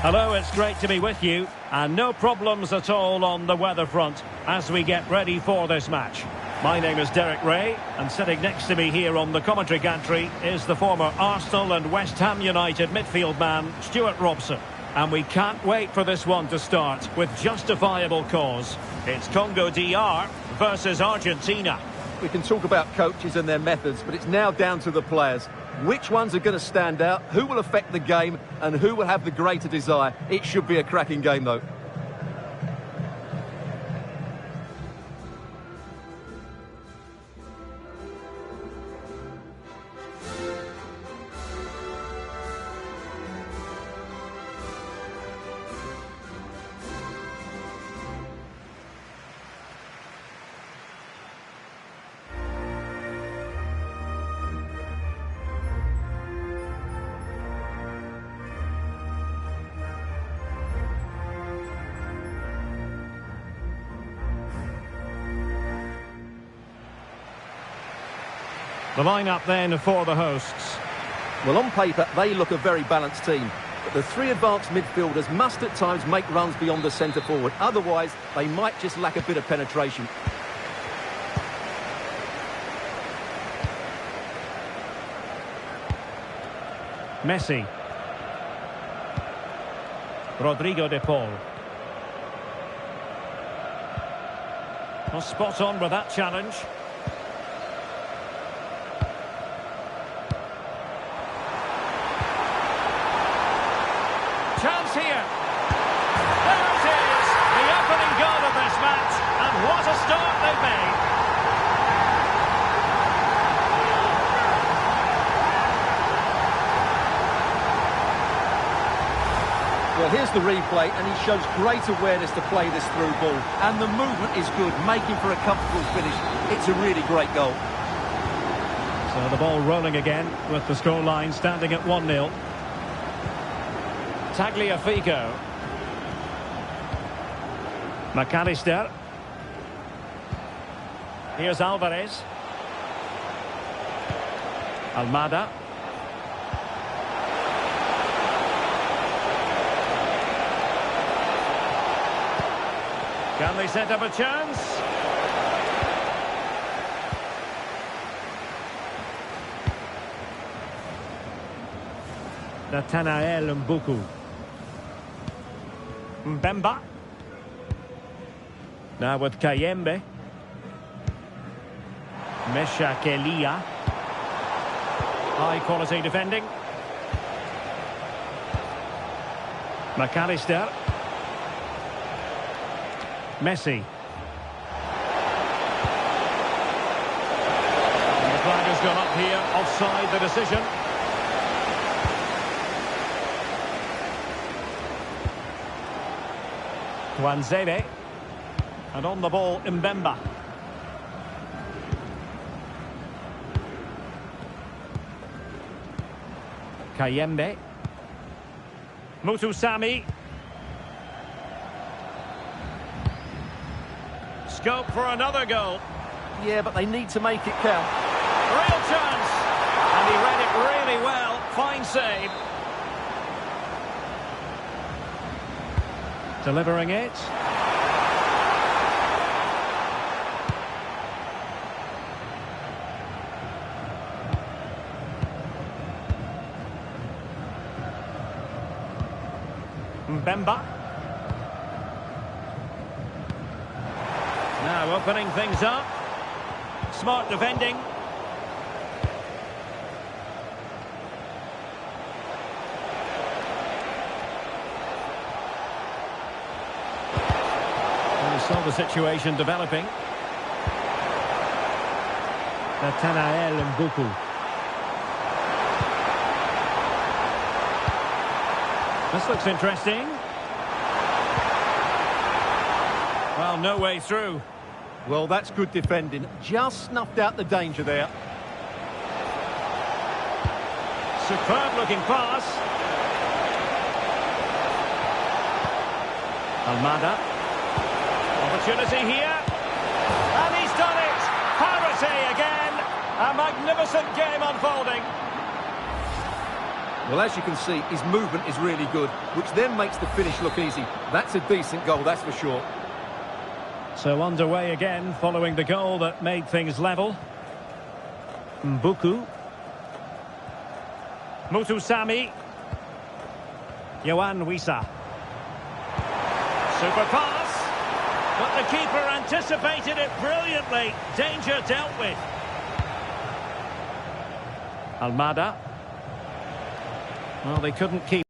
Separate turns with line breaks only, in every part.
Hello, it's great to be with you, and no problems at all on the weather front as we get ready for this match. My name is Derek Ray, and sitting next to me here on the commentary gantry is the former Arsenal and West Ham United midfield man, Stuart Robson. And we can't wait for this one to start with justifiable cause. It's Congo-drc versus Argentina.
We can talk about coaches and their methods, but it's now down to the players. Which ones are going to stand out, who will affect the game, and who will have the greater desire? It should be a cracking game, though.
The lineup then for the hosts.
Well, on paper, they look a very balanced team. But the three advanced midfielders must at times make runs beyond the centre forward. Otherwise, they might just lack a bit of penetration.
Messi. Rodrigo de Paul. Well, spot on with that challenge. Chance here. There it is, the opening goal of this match, and what a start they've made.
Well, here's the replay, and he shows great awareness to play this through ball. And the movement is good, making for a comfortable finish. It's a really great goal.
So the ball rolling again, with the scoreline standing at 1-0. Tagliafico. McAllister. Here's Alvarez. Almada. Can they set up a chance? Nathanael Mbuku. Mbemba. Now with Kayembe. Mesha Kelia. High quality defending. McAllister. Messi. And the flag has gone up here, offside the decision. Tuanzebe. And on the ball, Mbemba. Kayembe. Mutusami. Scope for another goal.
Yeah, but they need to make it count.
Real chance. And he read it really well. Fine save. Delivering it. Mbemba. Now opening things up. Smart defending. We saw the situation developing. Nathanael Mbuku. This looks interesting. Well, no way through.
Well, that's good defending. Just snuffed out the danger there.
Superb looking pass. Almada. Opportunity here. And he's done it. Parity again. A magnificent game unfolding.
Well, as you can see, his movement is really good, which then makes the finish look easy. That's a decent goal, that's for sure.
So underway again, following the goal that made things level. Mbuku. Mutusami. Yohan Wissa. Super pass. But the keeper anticipated it brilliantly. Danger dealt with. Almada. Well, they couldn't keep.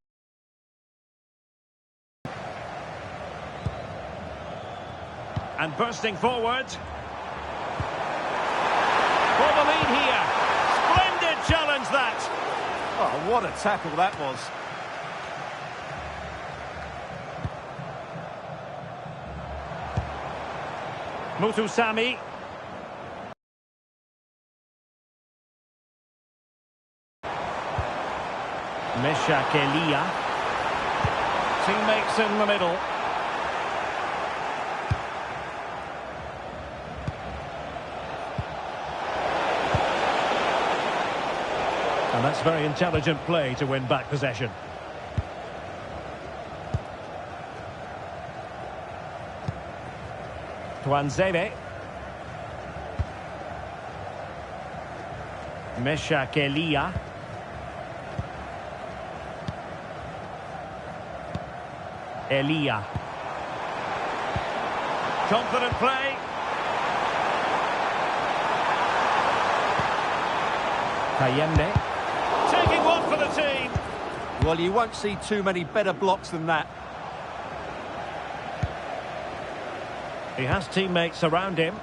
And bursting forward. For the lead here. Splendid challenge that.
Oh, what a tackle that was.
Mutusami. Meshakelia. Teammates in the middle. And that's very intelligent play to win back possession. Tuanzebe. Meshakelia. Elia. Confident play. Kayembe. Taking one for the team.
Well, you won't see too many better blocks than that.
He has teammates around him.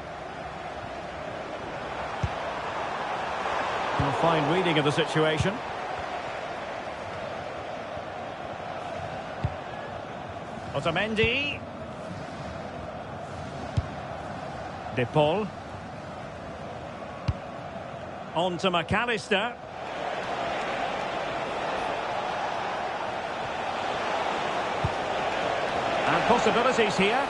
A fine reading of the situation. Otamendi. De Paul. On to McAllister. And possibilities here.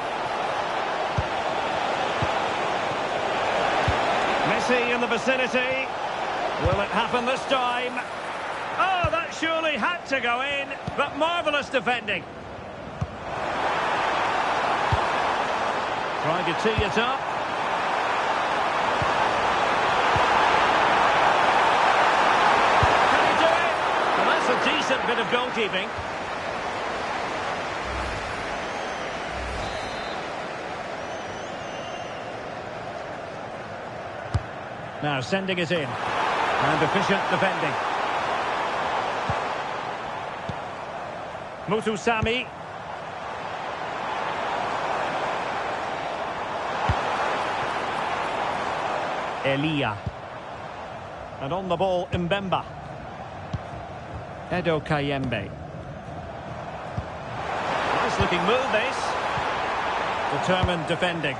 Messi in the vicinity. Will it happen this time? Oh, that surely had to go in, but marvellous defending. Trying to tee it up. Can he do it? Well, that's a decent bit of goalkeeping. Now sending it in. And efficient defending. Mutusami. Elia. And on the ball, Mbemba. Edo Kayembe. Nice looking move, this. Determined defending.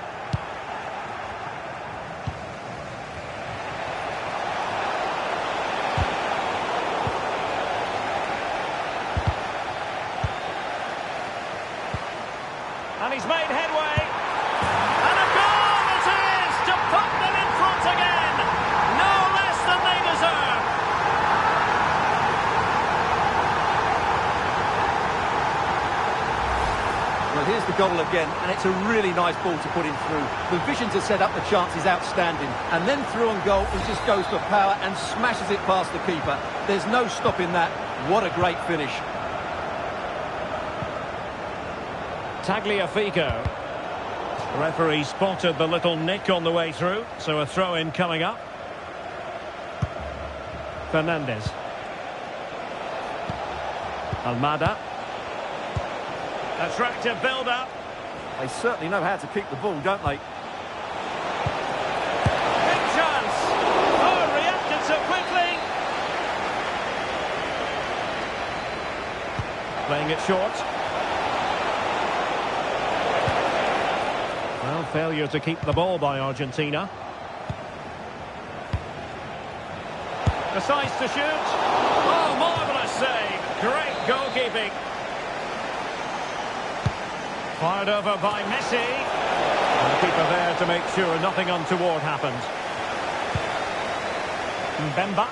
And he's made headway. And a goal it is to put them in front again. No less than they deserve.
Well, here's the goal again, and it's a really nice ball to put him through. The vision to set up the chance is outstanding. And then through on goal, he just goes for power and smashes it past the keeper. There's no stopping that. What a great finish.
Tagliafico. The referee spotted the little nick on the way through, so a throw-in coming up. Fernandez. Almada. Attractive build-up.
They certainly know how to keep the ball, don't they?
Big chance. Oh, reacted so quickly. Playing it short. Well, failure to keep the ball by Argentina. Decides to shoot. Oh, marvellous save. Great goalkeeping. Fired over by Messi. And the keeper there to make sure nothing untoward happened. Mbemba.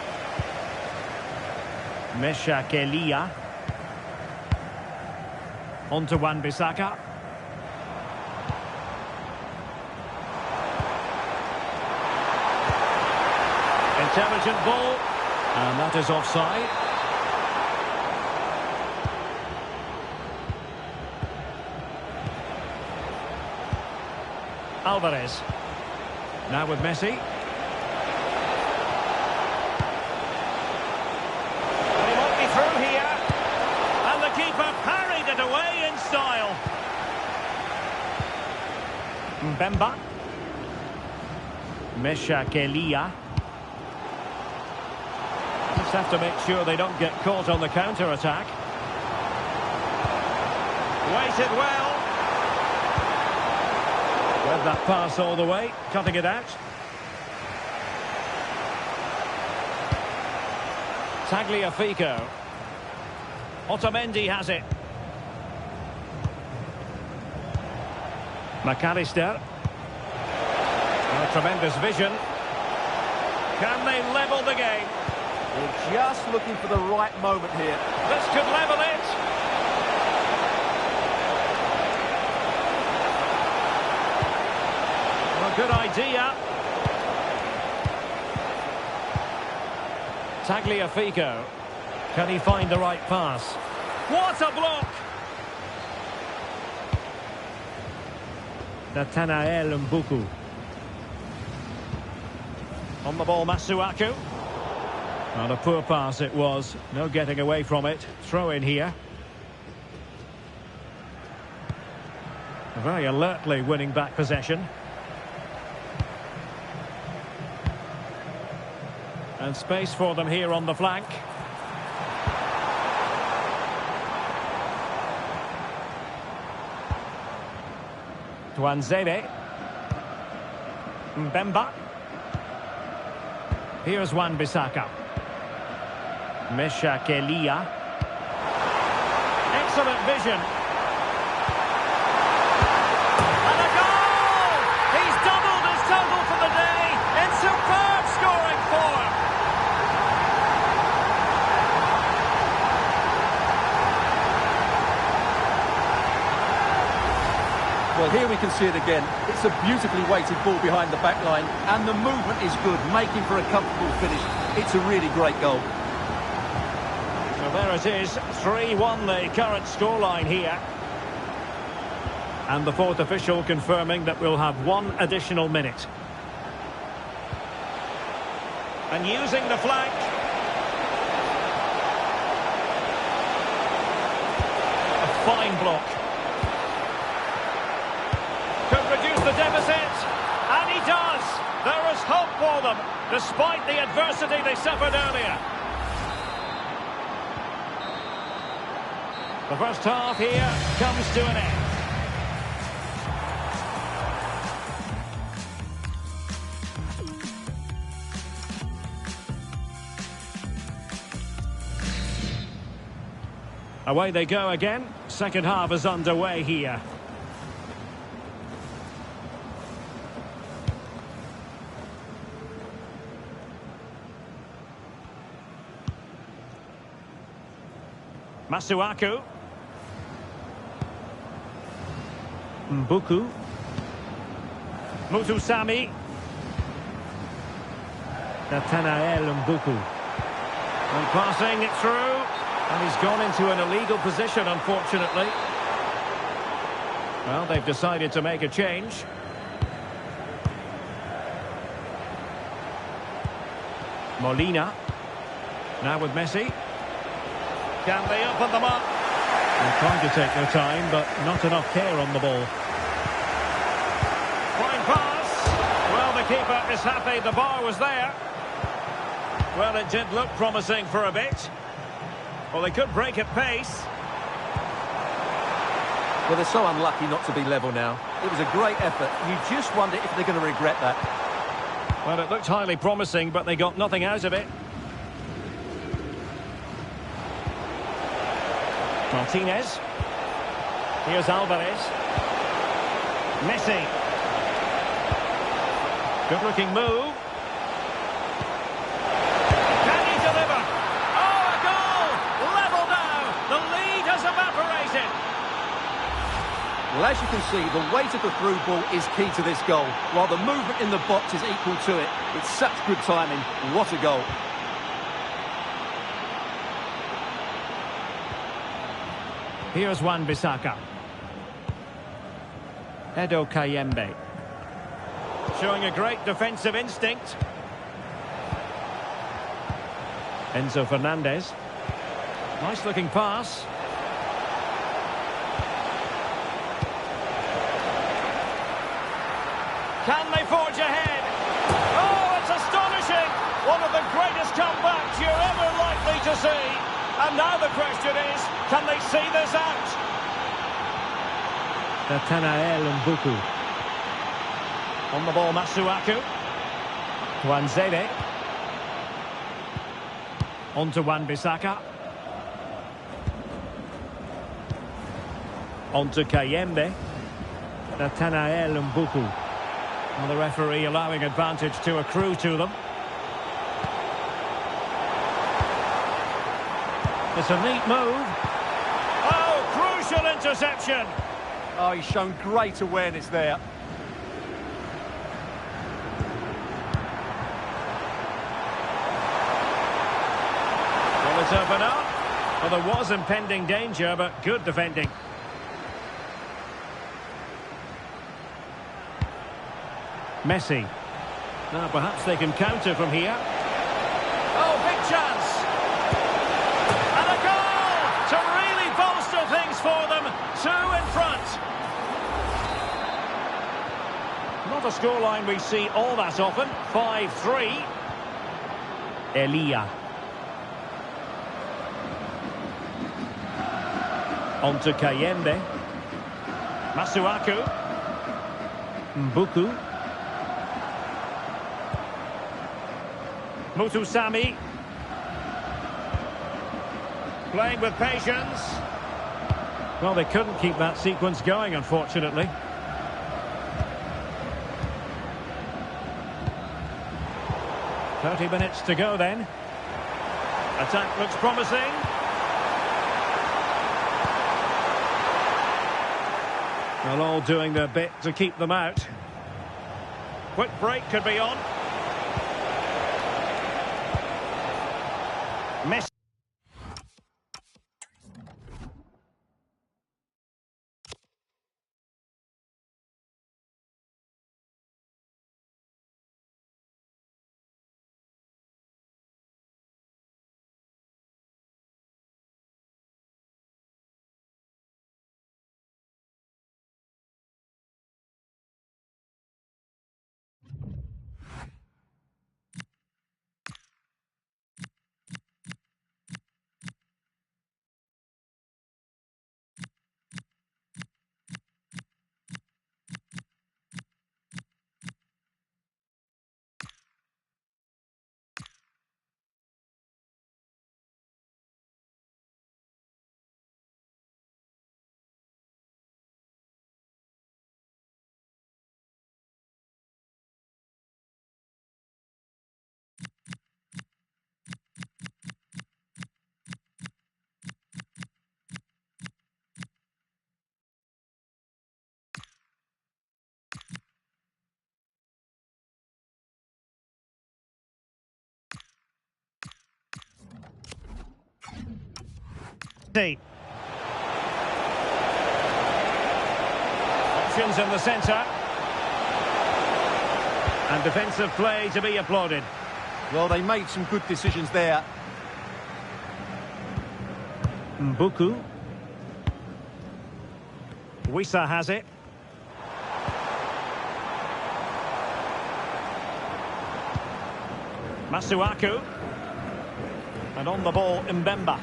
Mesha Kelia. On to Wan-Bissaka. Intelligent ball. And that is offside. Alvarez. Now with Messi. And he might be through here. And the keeper parried it away in style. Mbemba. Mesha Kelia. Just have to make sure they don't get caught on the counter-attack. Waited well. Read that pass all the way, cutting it out. Tagliafico. Otamendi has it. McAllister. Oh, tremendous vision. Can they level the game?
They're just looking for the right moment here.
This could level it. Well, good idea. Tagliafico. Can he find the right pass? What a block! Nathanael Mbuku. On the ball, Masuaku. And a poor pass it was. No getting away from it. Throw in here. Very alertly winning back possession. And space for them here on the flank. Tuanzebe. Mbemba. Here's Wan-Bissaka. Mesha Kelia. Excellent vision. And a goal! He's doubled his total for the day in superb scoring form.
Well, here we can see it again. It's a beautifully weighted ball behind the back line, and the movement is good, making for a comfortable finish. It's a really great goal.
So there it is, 3-1 the current scoreline here. And the fourth official confirming that we'll have one additional minute. And using the flank. A fine block. Could reduce the deficit. And he does. There is hope for them, despite the adversity they suffered earlier. The first half here comes to an end. Away they go again. Second half is underway here. Masuaku. Mbuku. Mutusami. Nathanael Mbuku. And passing it through. And he's gone into an illegal position, unfortunately. Well, they've decided to make a change. Molina. Now with Messi. Can they open them up? They're trying to take their time, but not enough care on the ball. Fine pass. Well, the keeper is happy the bar was there. Well, it did look promising for a bit. Well, they could break at pace.
Well, they're so unlucky not to be level now. It was a great effort. You just wonder if they're going to regret that.
Well, it looked highly promising, but they got nothing out of it. Martinez. Here's Alvarez. Messi. Good-looking move. Can he deliver? Oh, a goal! has evaporated.
Well, as you can see, the weight of the through ball is key to this goal, while the movement in the box is equal to it. It's such good timing. What a goal.
Here's Wan-Bissaka. Edo Kayembe. Showing a great defensive instinct. Enzo Fernandez. Nice looking pass. Can they forge ahead? Oh, it's astonishing! One of the greatest comebacks you're ever likely to see. And now the question is, can they see this out? Nathanael Mbuku. On the ball, Masuaku. Tuanzebe. On to Wan-Bissaka. On to Kayembe. Nathanael Mbuku. Well, the referee allowing advantage to accrue to them. It's a neat move. Oh, crucial interception.
Oh, he's shown great awareness there.
Will it open up? Well, there was impending danger, but good defending. Messi. Now perhaps they can counter from here. Oh, big chance. And a goal to really bolster things for them. 2 in front. Not a scoreline we see all that often. 5-3. Elia. On to Kayembe. Masuaku. Mbuku. Mutusami. Playing with patience. Well, they couldn't keep that sequence going, unfortunately. "30 minutes to go then. Attack looks promising. Well, all doing their bit to keep them out. Quick break could be on. Messi. Options in the centre. And defensive play to be applauded.
Well, they made some good decisions there.
Mbuku. Wissa has it. Masuaku. And on the ball, Mbemba.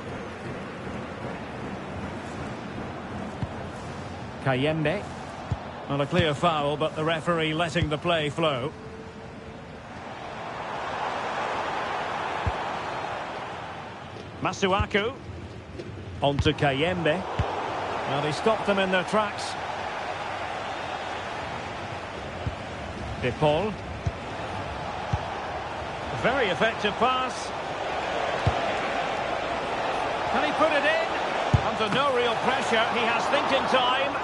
Kayembe. Well, a clear foul, but the referee letting the play flow. Masuaku. On to Kayembe. Well, they stopped them in their tracks. De Paul. Very effective pass. Can he put it in? And under no real pressure. He has thinking time.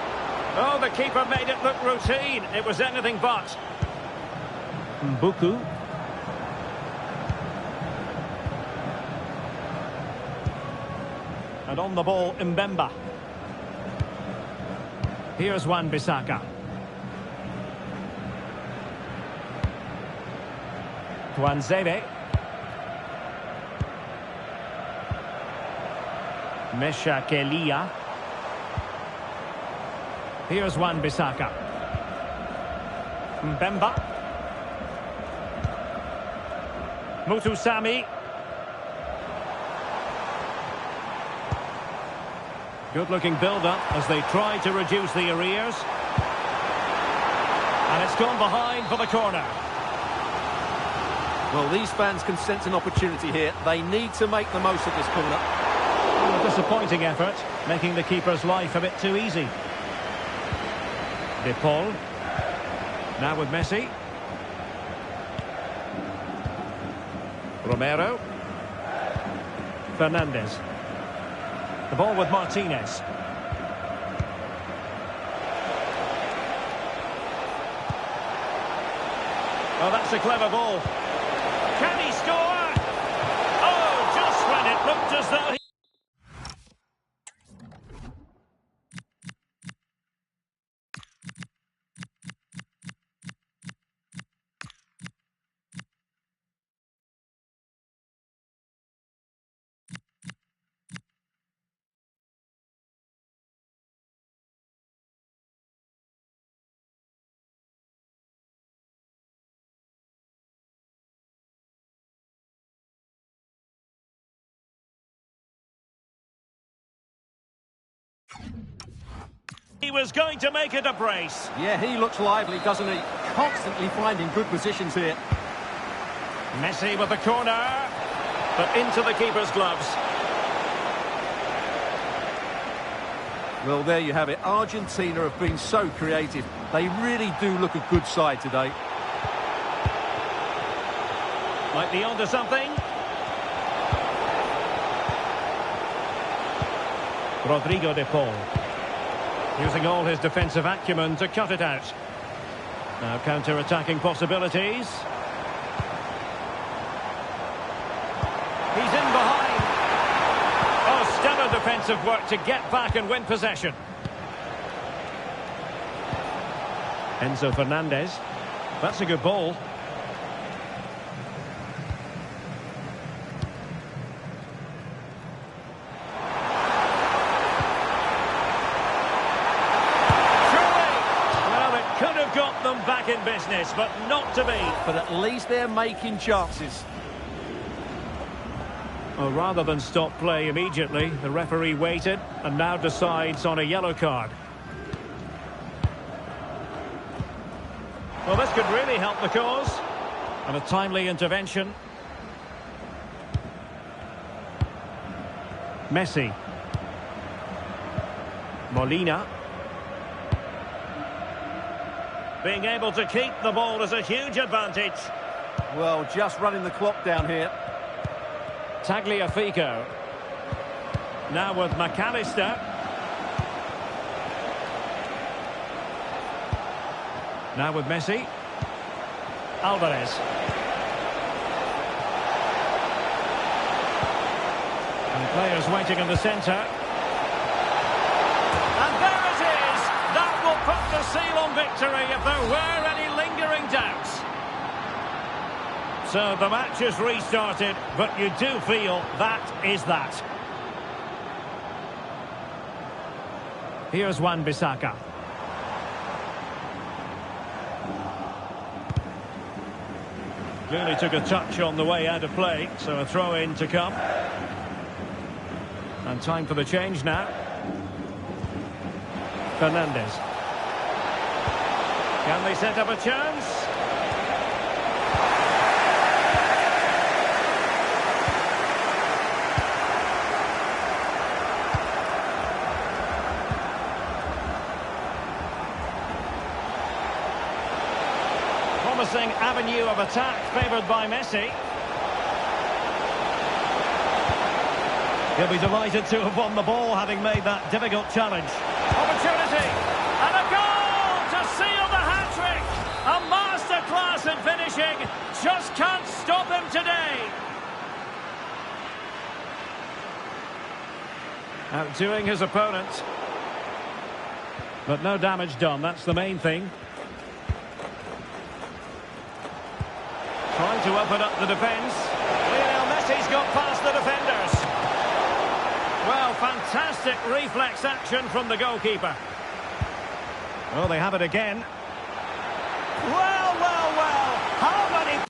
Oh, the keeper made it look routine. It was anything but. Mbuku. And on the ball, Mbemba. Here's Wan-Bissaka. Tuanzebe. Mesha Kelia. Here's Wan-Bissaka. Mbemba. Mutusami. Good-looking build-up as they try to reduce the arrears. And it's gone behind for the corner.
Well, these fans can sense an opportunity here. They need to make the most of this corner.
A disappointing effort, making the keeper's life a bit too easy. De Paul. Now with Messi. Romero. Fernandez. The ball with Martinez. Oh, that's a clever ball. Can he score? Oh, just when it looked as though he... He was going to make it a brace.
Yeah, he looks lively, doesn't he? Constantly finding good positions here.
Messi with the corner, but into the keeper's gloves.
Well, there you have it. Argentina have been so creative. They really do look a good side today.
Might be onto something. Rodrigo de Paul. Using all his defensive acumen to cut it out. Now counter-attacking possibilities. He's in behind. Oh, stellar defensive work to get back and win possession. Enzo Fernandez. That's a good ball. Got them back in business, but not to be.
But at least they're making chances.
Well, rather than stop play immediately, the referee waited and now decides on a yellow card. Well, this could really help the cause. And a timely intervention. Messi. Molina. Being able to keep the ball is a huge advantage.
Well, just running the clock down here.
Tagliafico. Now with McAllister. Now with Messi. Alvarez. And players waiting in the centre. Put the seal on victory if there were any lingering doubts. So the match is restarted, but you do feel that is that. Here's Wan-Bissaka. Clearly took a touch on the way out of play, so a throw-in to come. And time for the change now. Fernandez. Can they set up a chance? Promising avenue of attack favoured by Messi. He'll be delighted to have won the ball, having made that difficult challenge. Opportunity! And a goal to seal the hat-trick! A masterclass in finishing. Just can't stop him today. Outdoing his opponent. But no damage done, that's the main thing. Trying to open up the defence. Lionel Messi's got past the defenders. Well, fantastic reflex action from the goalkeeper. Oh, they have it again. Well, well, well. How many...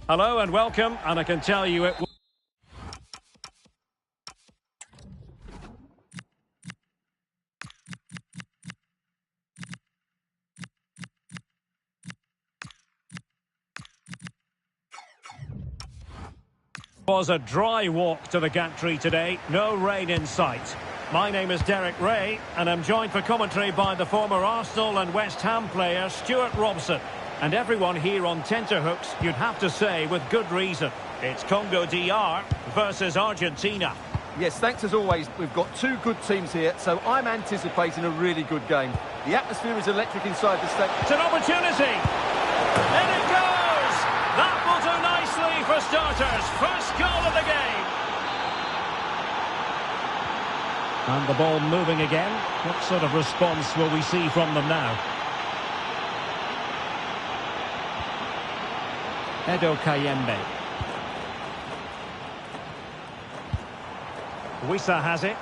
Hello and welcome, and I can tell you it... was a dry walk to the gantry today. No rain in sight. My name is Derek Ray, and I'm joined for commentary by the former Arsenal and West Ham player Stuart Robson. And everyone here on tenterhooks, you'd have to say, with good reason. It's Congo-drc versus Argentina.
Yes, thanks as always. We've got two good teams here, so I'm anticipating a really good game. The atmosphere is electric inside the stadium.
It's an opportunity! In it goes! That will do nicely for starters. First goal of the game. And the ball moving again. What sort of response will we see from them now? Edo Kayembe. Wissa has it.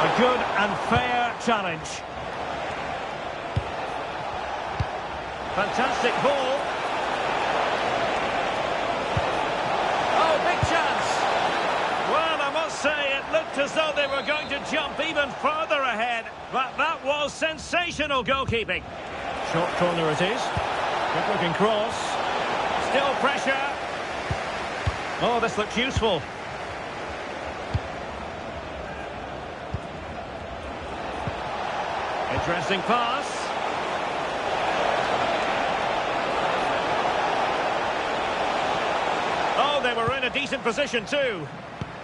A good and fair challenge. Fantastic ball. Oh, big chance. Well, I must say, it looked as though they were going to jump even further ahead. But that was sensational goalkeeping. Short corner it is. Good looking cross. Still pressure. Oh, this looks useful. Interesting pass. Oh, they were in a decent position too.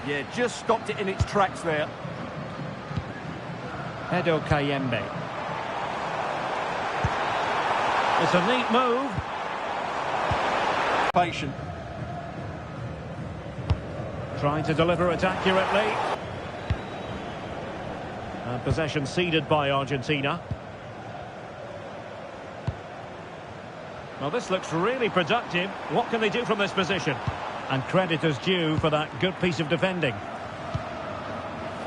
Yeah, just stopped it in its tracks there.
Edo Kayembe. It's a neat move.
Patient.
Trying to deliver it accurately. And possession ceded by Argentina. Well, this looks really productive. What can they do from this position? And credit is due for that good piece of defending.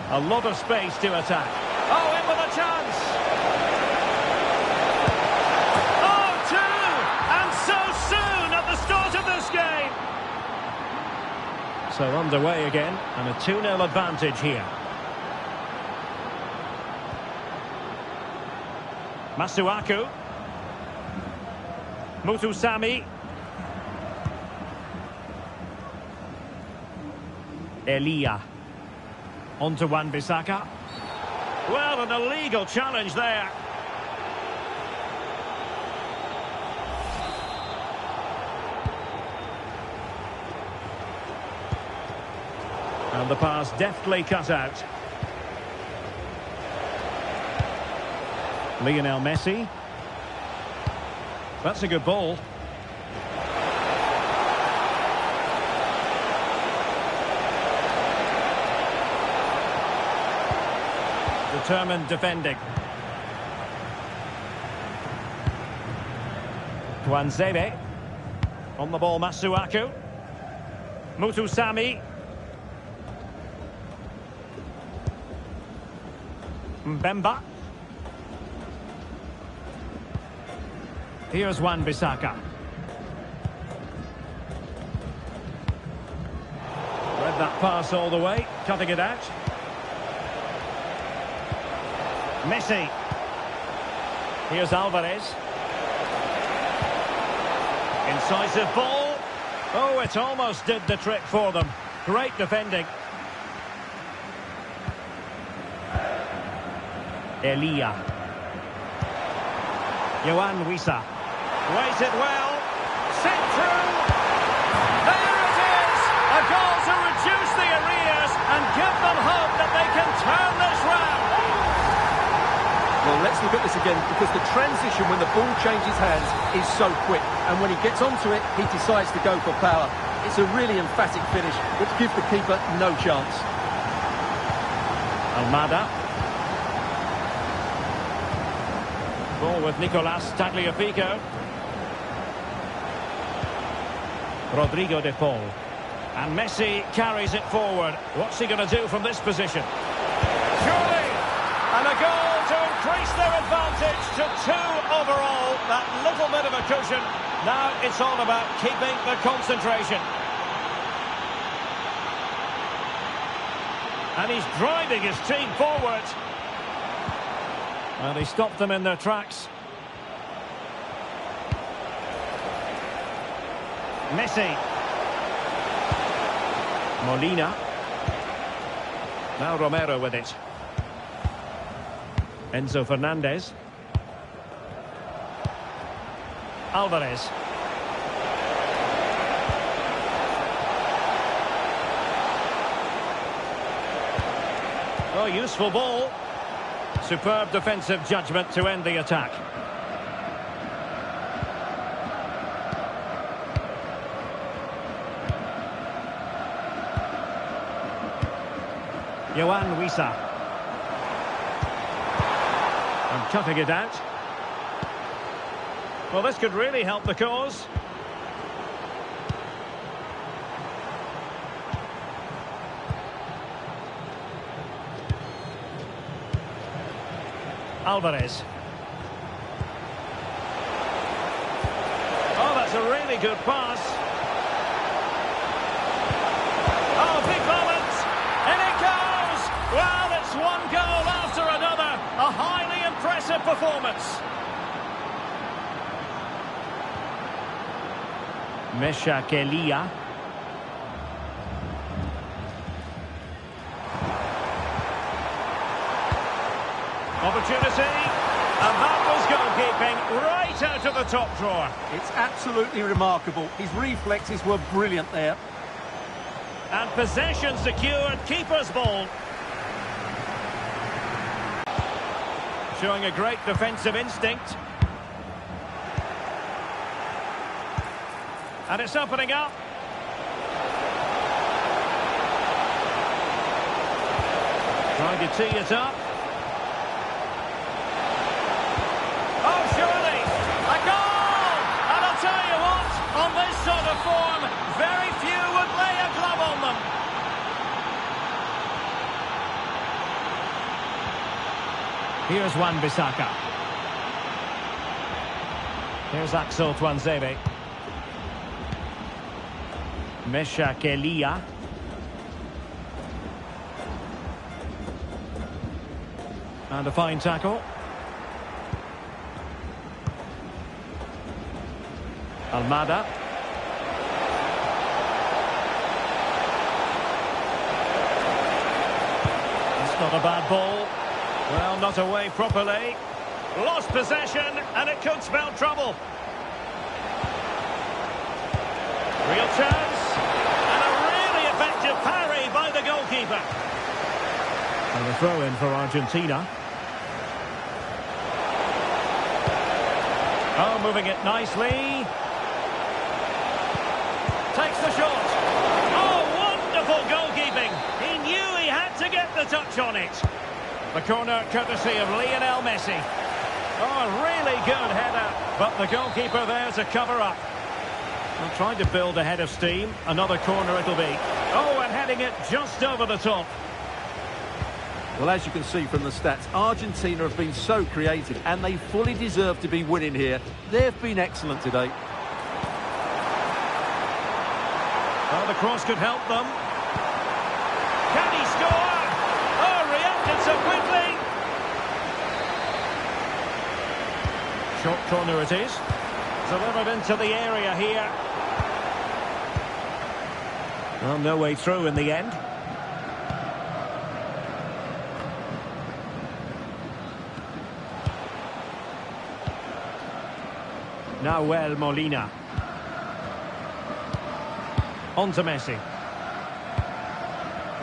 A lot of space to attack. Oh, in with a chance! Oh, two! And so soon at the start of this game! So underway again, and a 2-0 advantage here. Masuaku. Mutusami. Elia. On to Wan-Bissaka. Well, an illegal challenge there. And the pass deftly cut out. Lionel Messi. That's a good ball. Determined defending. Tuanzebe. On the ball, Masuaku. Mutusami. Mbemba. Here's Wan-Bissaka. Read that pass all the way, cutting it out. Messi. Here's Alvarez. Incisive ball. Oh, it almost did the trick for them. Great defending. Elia. Yohan Wissa. Weighs it well. Sent through. There it is! A goal to reduce the arrears and give them hope that they can turn this round.
Well, let's look at this again, because the transition when the ball changes hands is so quick. And when he gets onto it, he decides to go for power. It's a really emphatic finish, which gives the keeper no chance.
Almada. Ball with Nicolas Tagliafico. Rodrigo de Paul. And Messi carries it forward. What's he going to do from this position? Surely! And a goal to increase their advantage to 2 overall. That little bit of a cushion. Now it's all about keeping the concentration. And he's driving his team forward. And he stopped them in their tracks. Messi. Molina. Now Romero with it. Enzo Fernandez. Alvarez. Oh, useful ball. Superb defensive judgment to end the attack. Yohan Wissa. And cutting it out. Well, this could really help the cause. Alvarez. Oh, that's a really good pass. Oh, big moment. And it goes. Well, it's one goal after another. A highly impressive performance. Mesha Kelia. Opportunity, and that was goalkeeping right out of the top drawer.
It's absolutely remarkable. His reflexes were brilliant there.
And possession secured, keeper's ball. Showing a great defensive instinct. And it's opening up. Trying to tee it up. Oh, surely! A goal! And I'll tell you what, on this sort of form, very few would lay a glove on them. Here's Wan-Bissaka. Here's Axel Tuanzebe. Mesha Kelia. And a fine tackle. Almada. It's not a bad ball. Well, not away properly. Lost possession, and it could spell trouble. Real chance. And a really effective parry by the goalkeeper. And a throw-in for Argentina. Oh, moving it nicely. Takes the shot. Oh, wonderful goalkeeping. He knew he had to get the touch on it. The corner courtesy of Lionel Messi. Oh, a really good header, but the goalkeeper there to cover up. Well, trying to build a head of steam. Another corner it'll be. Oh, and heading it just over the top.
Well, as you can see from the stats, Argentina have been so creative, and they fully deserve to be winning here. They've been excellent today.
Well, the cross could help them. Can he score? Oh, reacted so quickly. Short corner it is. Delivered into the area here. Well, no way through in the end. Nahuel Molina. On to Messi.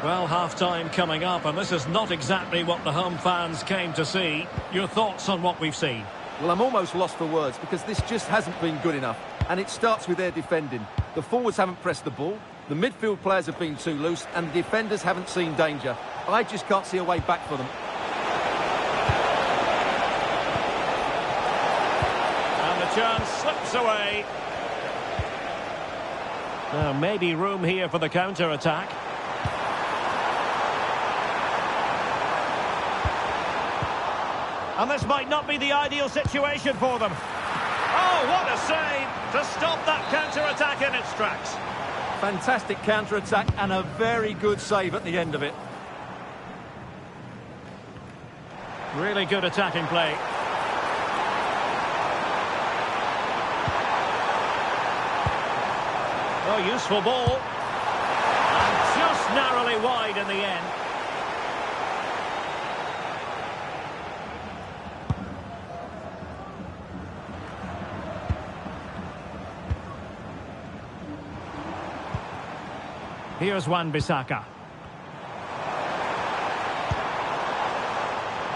Well, half-time coming up, and this is not exactly what the home fans came to see. Your thoughts on what we've seen?
Well, I'm almost lost for words because this just hasn't been good enough. And it starts with their defending. The forwards haven't pressed the ball, the midfield players have been too loose, and the defenders haven't seen danger. I just can't see a way back for them.
And the chance slips away. Now, maybe room here for the counter-attack. And this might not be the ideal situation for them. Oh, what a save to stop that counter-attack in its tracks.
Fantastic counter-attack and a very good save at the end of it.
Really good attacking play. Oh, useful ball. And just the end. Here's Wan-Bissaka.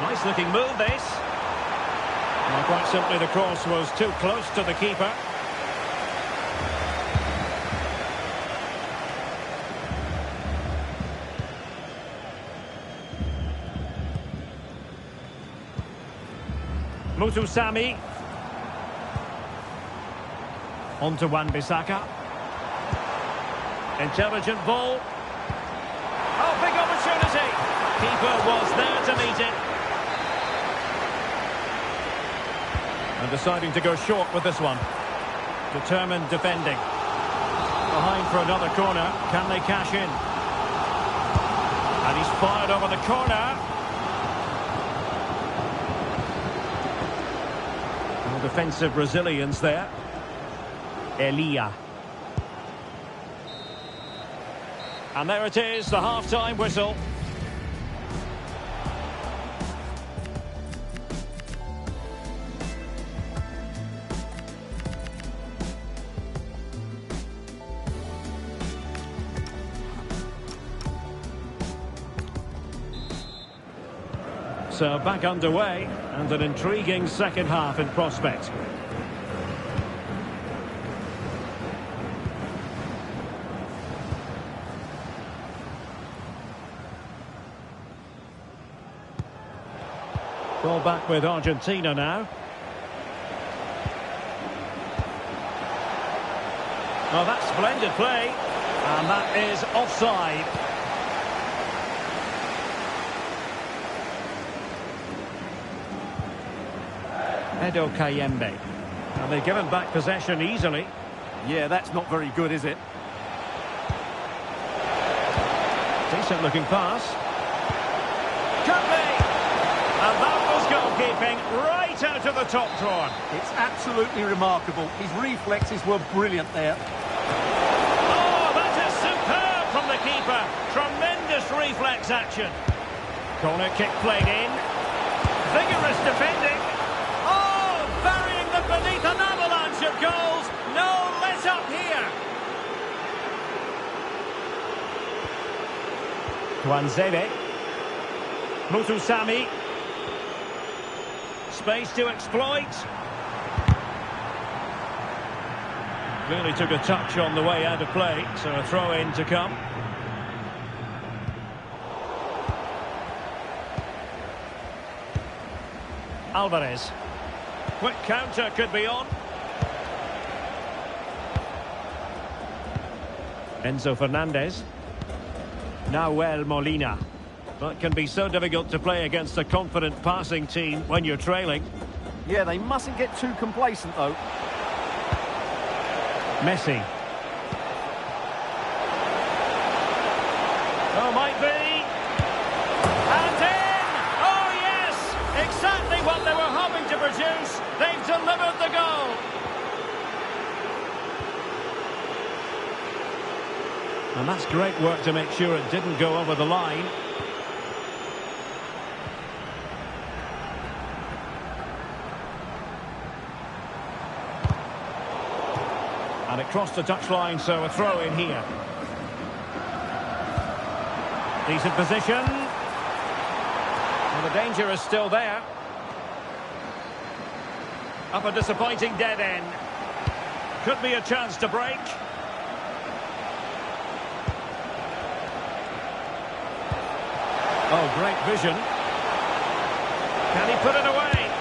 Nice looking move, this. Well, quite simply, the cross was too close to the keeper. Mutusami. On to Wan-Bissaka. Intelligent ball. Oh, big opportunity. Keeper was there to meet it. And deciding to go short with this one. Determined defending. Behind for another corner. Can they cash in? And he's fired over the corner. Well, defensive resilience there. Elia. And there it is, the half-time whistle. So back underway, and an intriguing second half in prospect. Ball back with Argentina now. Oh, that's splendid play. And that is offside. Edo Kayembe. And they've given back possession easily.
Yeah, that's not very good, is it?
Decent looking pass. Could be! And that was goalkeeping right out of the top drawer.
It's absolutely remarkable. His reflexes were brilliant there.
Oh, that is superb from the keeper. Tremendous reflex action. Corner kick played in. Vigorous defending. Oh, burying them beneath an avalanche of goals. No let up here. Tuanzebe. Mutusami. Space to exploit. Clearly took a touch on the way out of play, so a throw-in to come. Alvarez. Quick counter could be on. Enzo Fernandez. Nahuel Molina. That can be so difficult to play against a confident passing team when you're trailing.
Yeah, they mustn't get too complacent, though.
Messi. Oh, might be. And in! Oh, yes! Exactly what they were hoping to produce. They've delivered the goal. And that's great work to make sure it didn't go over the line. And it crossed the touchline, so a throw in here. Decent position. And the danger is still there. Up a disappointing dead end. Could be a chance to break. Oh, great vision. Can he put it away?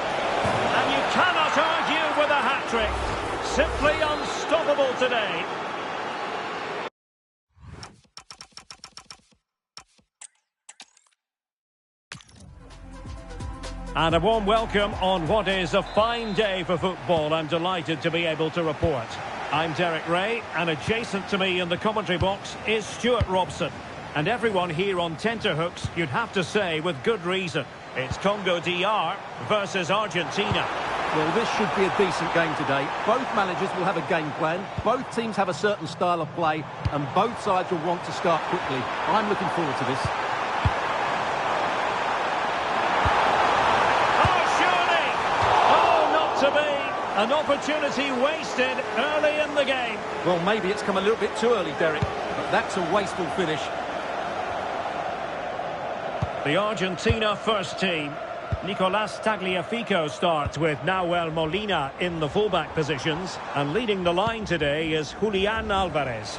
And you cannot argue with a hat-trick. Simply unstoppable today. And a warm welcome on what is a fine day for football. I'm delighted to be able to report. I'm Derek Ray, and adjacent to me in the commentary box is Stuart Robson. And everyone here on tenterhooks, you'd have to say with good reason. It's Congo-drc versus Argentina.
Well, this should be a decent game today. Both managers will have a game plan. Both teams have a certain style of play, and both sides will want to start quickly. I'm looking forward to this.
Oh, surely! Oh, not to be! An opportunity wasted early in the game.
Well, maybe it's come a little bit too early, Derek, but that's a wasteful finish.
The Argentina first team. Nicolas Tagliafico starts with Nahuel Molina in the fullback positions. And leading the line today is Julian Alvarez.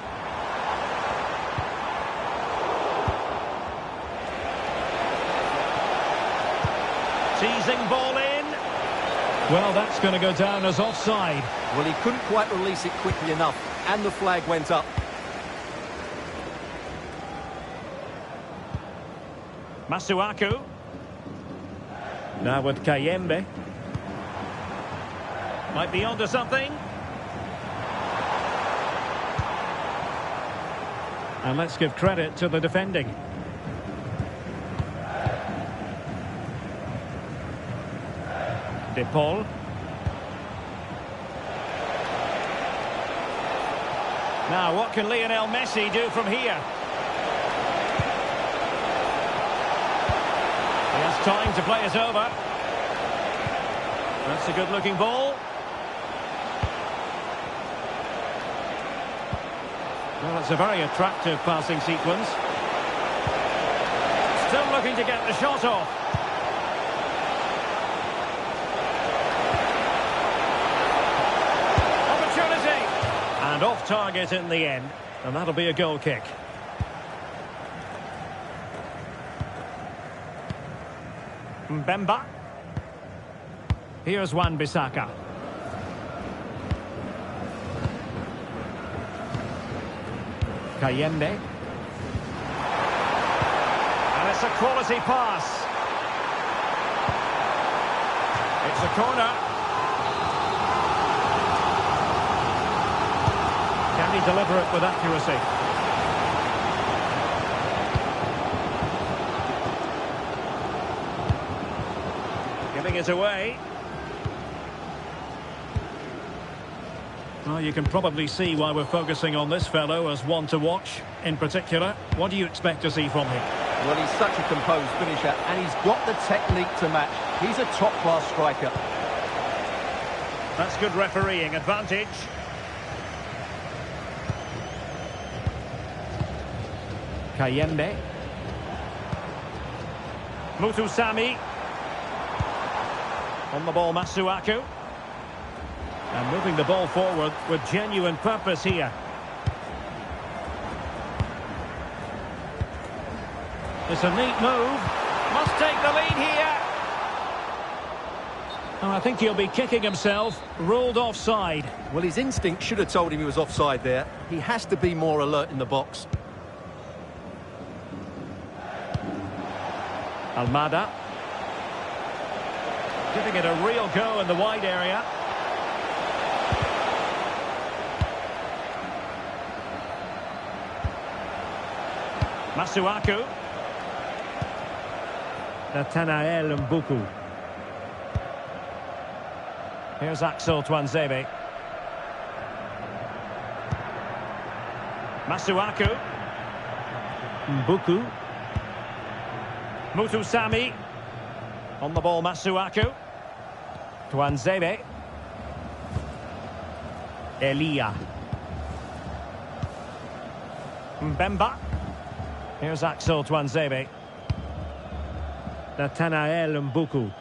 Teasing ball in. Well, that's going to go down as offside.
Well, he couldn't quite release it quickly enough, and the flag went up.
Masuaku. Now with Kayembe. Might be onto something. And let's give credit to the defending. De Paul. Now, what can Lionel Messi do from here? He has time to play it over. That's a good-looking ball. Well, it's a very attractive passing sequence. Still looking to get the shot off. Opportunity! And off target in the end. And that'll be a goal kick. Mbemba. Here's Wan-Bissaka. Kayembe. And it's a quality pass. It's a corner. Can he deliver it with accuracy? Giving it away. Well, you can probably see why we're focusing on this fellow as one to watch. In particular, what do you expect to see from him?
Well, he's such a composed finisher, and he's got the technique to match. He's a top-class striker.
That's good refereeing advantage. Kayembe. Mutusami. On the ball, Masuaku. And moving the ball forward with genuine purpose here. It's a neat move. Must take the lead here. And I think he'll be kicking himself. Ruled offside.
Well, his instinct should have told him he was offside there. He has to be more alert in the box.
Almada. Giving it a real go in the wide area. Masuaku. Nathanael Mbuku. Here's Axel Tuanzebe. Masuaku. Mbuku. Mutusami. On the ball, Masuaku. Tuanzebe. Elia. Mbemba. Here's Axel Tuanzebe. Nathanael Mbuku.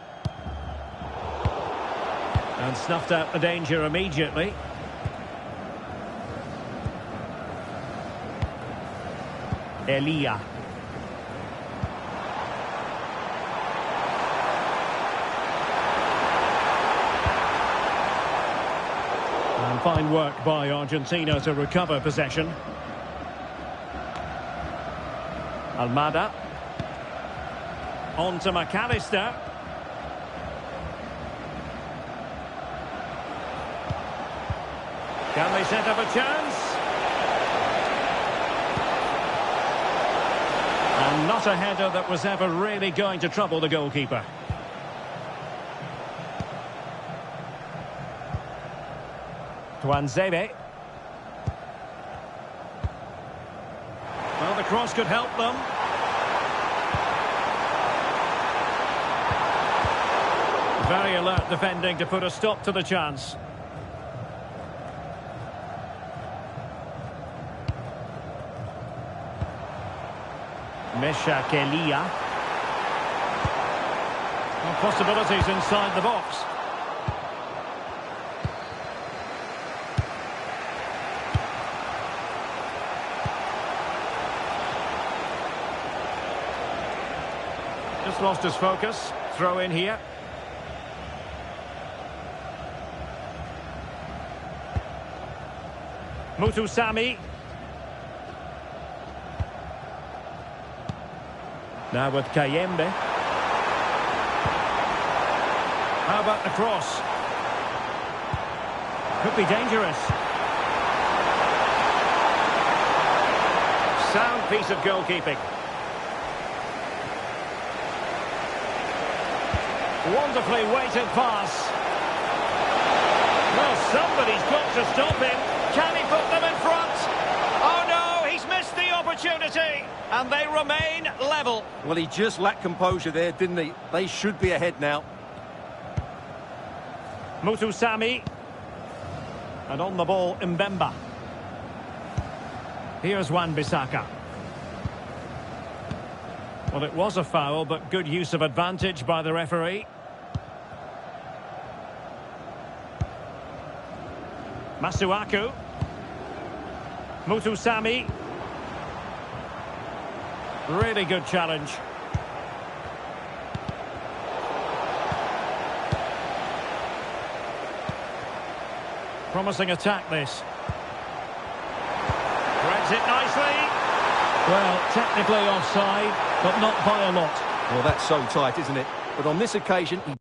And snuffed out the danger immediately. Elia. And fine work by Argentina to recover possession. Almada. On to McAllister. Can they set up a chance? And not a header that was ever really going to trouble the goalkeeper. Tuanzebe. Well, the cross could help them. Very alert defending to put a stop to the chance. Mesha Kelia. Well, possibilities inside the box. Just lost his focus. Throw in here. Mutusami. Now with Kayembe. How about the cross? Could be dangerous. Sound piece of goalkeeping. Wonderfully weighted pass. Well, somebody's got to stop him. Can he put them in front? Oh no, he's missed the opportunity. And they remain level.
Well, he just lacked composure there, didn't he? They should be ahead now.
Mutusami. And on the ball, Mbemba. Here's Wan-Bissaka. Well, it was a foul, but good use of advantage by the referee. Masuaku. Mutusami. Really good challenge. Promising attack, this. Threads it nicely. Well, technically offside, but not by a lot.
Well, that's so tight, isn't it? But on this occasion, he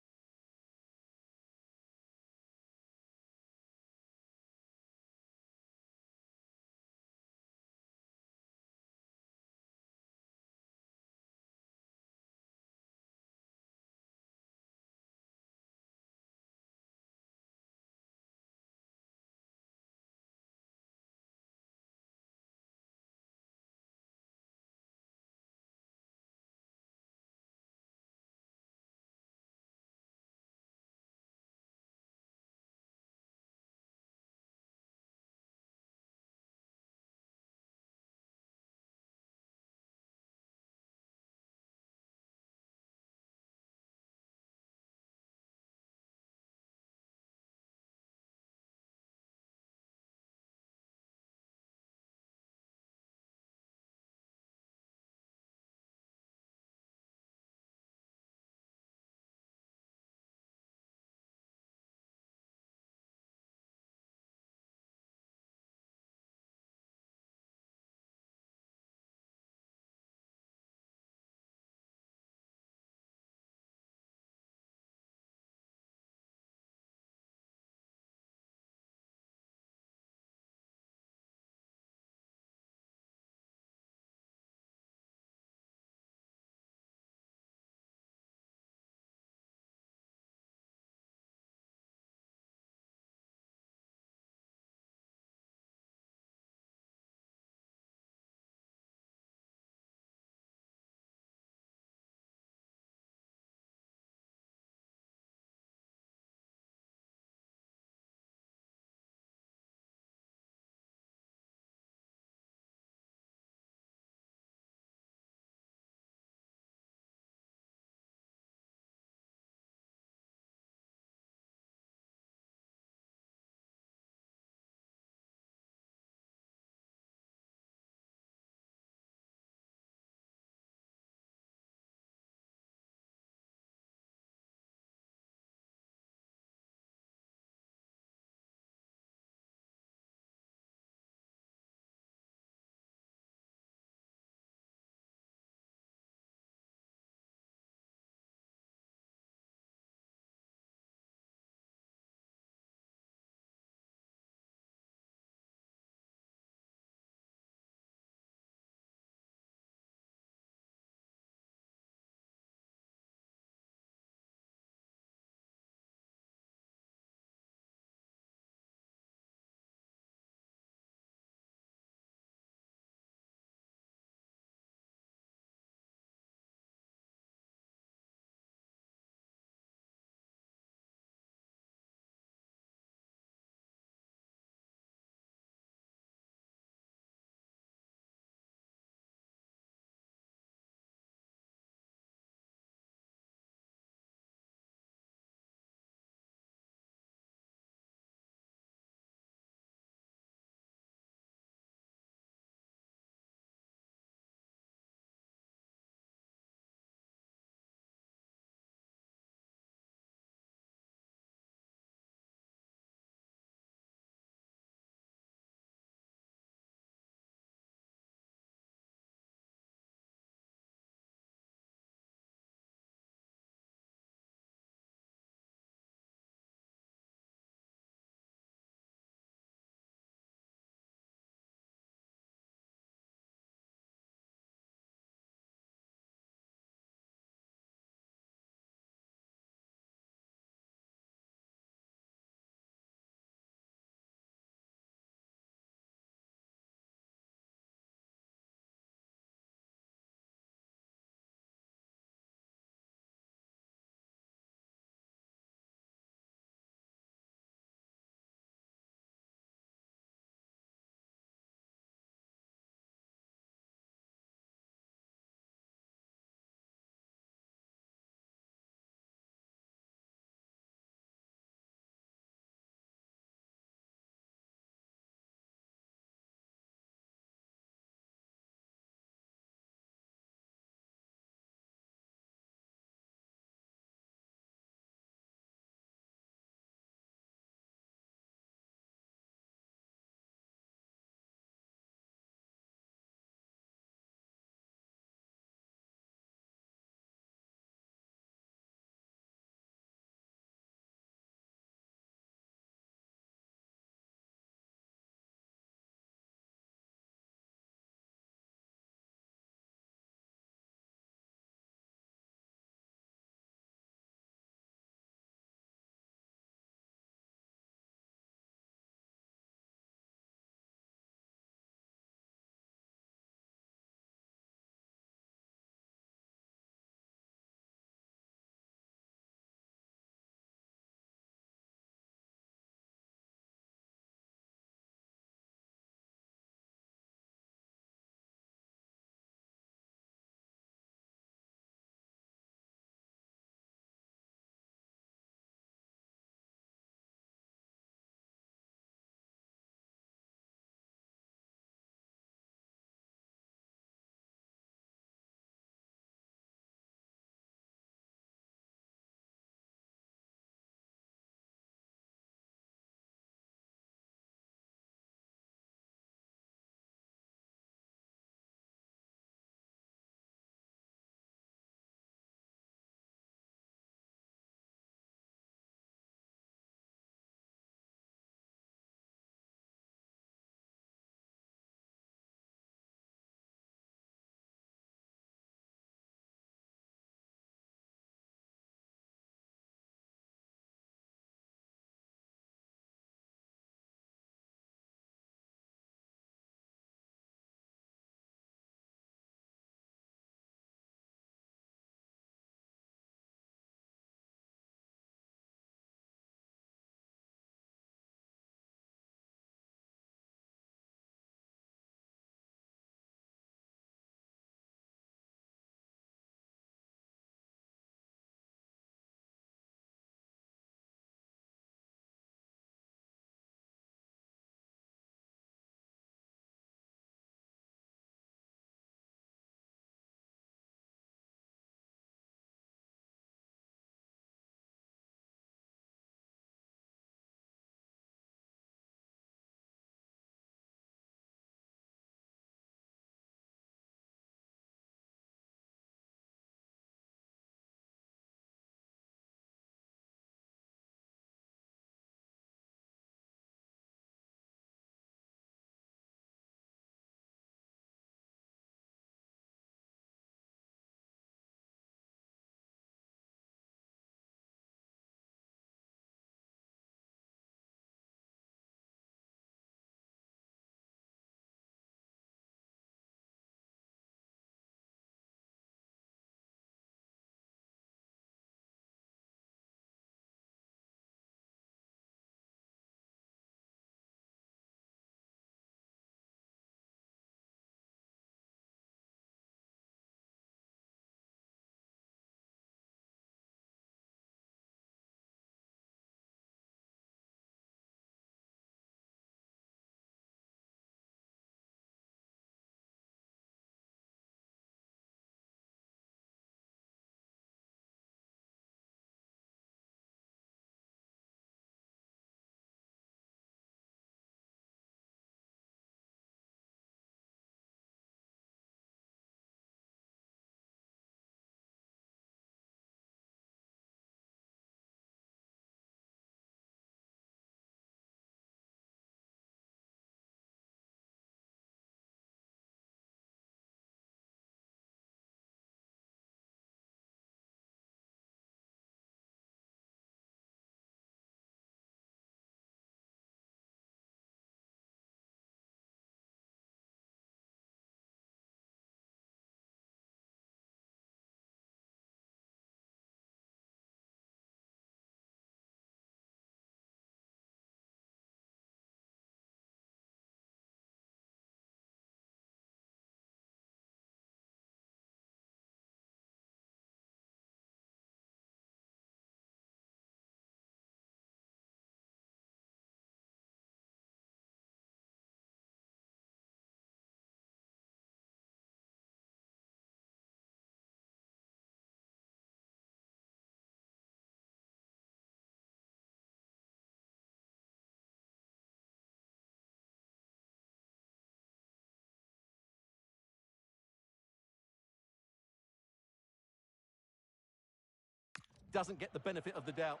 doesn't get the benefit of the doubt.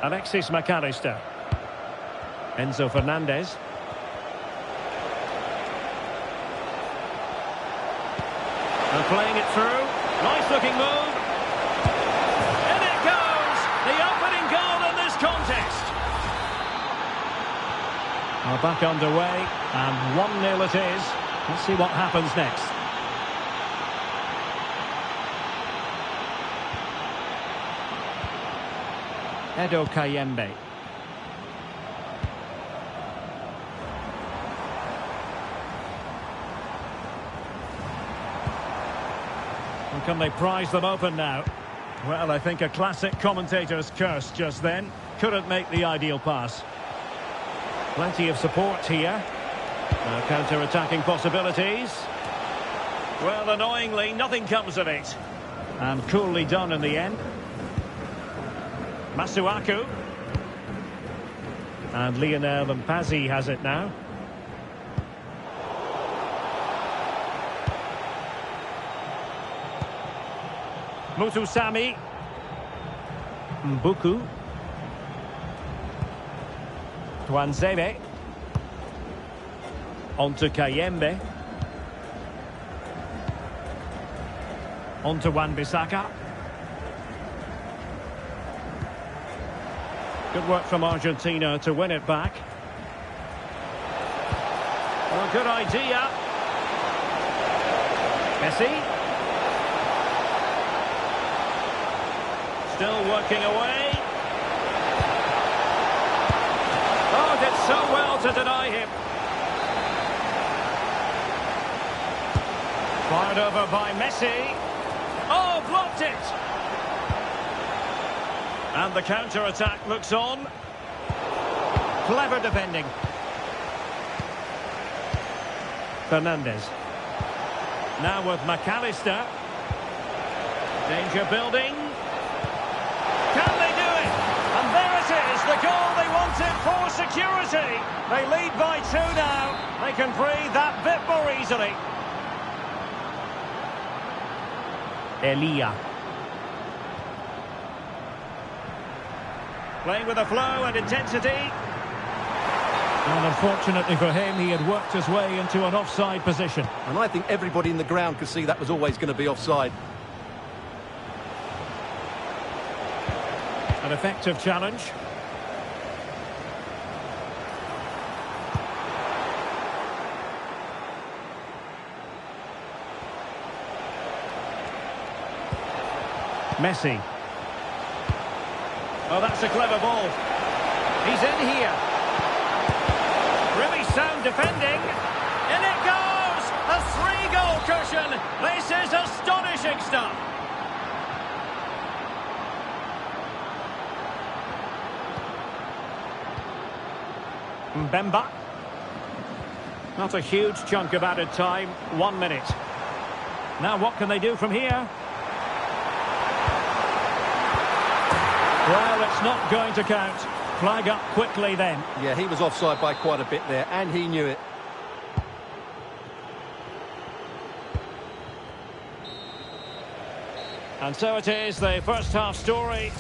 Alexis McAllister. Enzo Fernandez. And playing it through. Nice looking move. In it goes! The opening goal in this contest. We're back underway, and 1-0 it is. Let's see what happens next. Edo Kayembe. And can they prize them open now? Well, I think a classic commentator's curse just then. Couldn't make the ideal pass. Plenty of support here. Now counter-attacking possibilities. Well, annoyingly, nothing comes of it. And coolly done in the end. Masuaku. And Lionel Mpazzi has it now. Mutusami. Mbuku. Tuanzebe. On to Kayembe. On to Wan-Bissaka. Good work from Argentina to win it back. Well, good idea. Messi. Still working away. Oh, did so well to deny him. Fired over by Messi. Oh, blocked it. And the counter-attack looks on. Clever defending. Fernandez. Now with McAllister. Danger building. Can they do it? And there it is, the goal they wanted for security. They lead by 2 now. They can breathe that bit more easily. Elia. Playing with a flow and intensity. And unfortunately for him, he had worked his way into an offside position.
And I think everybody in the ground could see that was always going to be offside.
An effective challenge. Messi. Oh, that's a clever ball. He's in here. Really sound defending. In it goes! A 3-goal cushion. This is astonishing stuff. Mbemba. Not a huge chunk of added time. 1 minute. Now what can they do from here? Well, it's not going to count. Flag up quickly then.
Yeah, he was offside by quite a bit there, and he knew it.
And so it is, the first half story.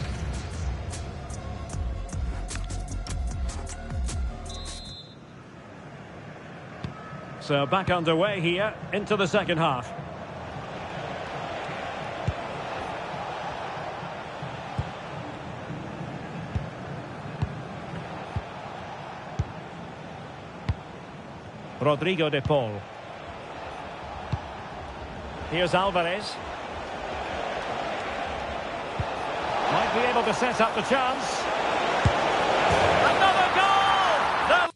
So back underway here, into the second half. Rodrigo de Paul. Here's Alvarez. Might be able to set up the chance. Another goal! The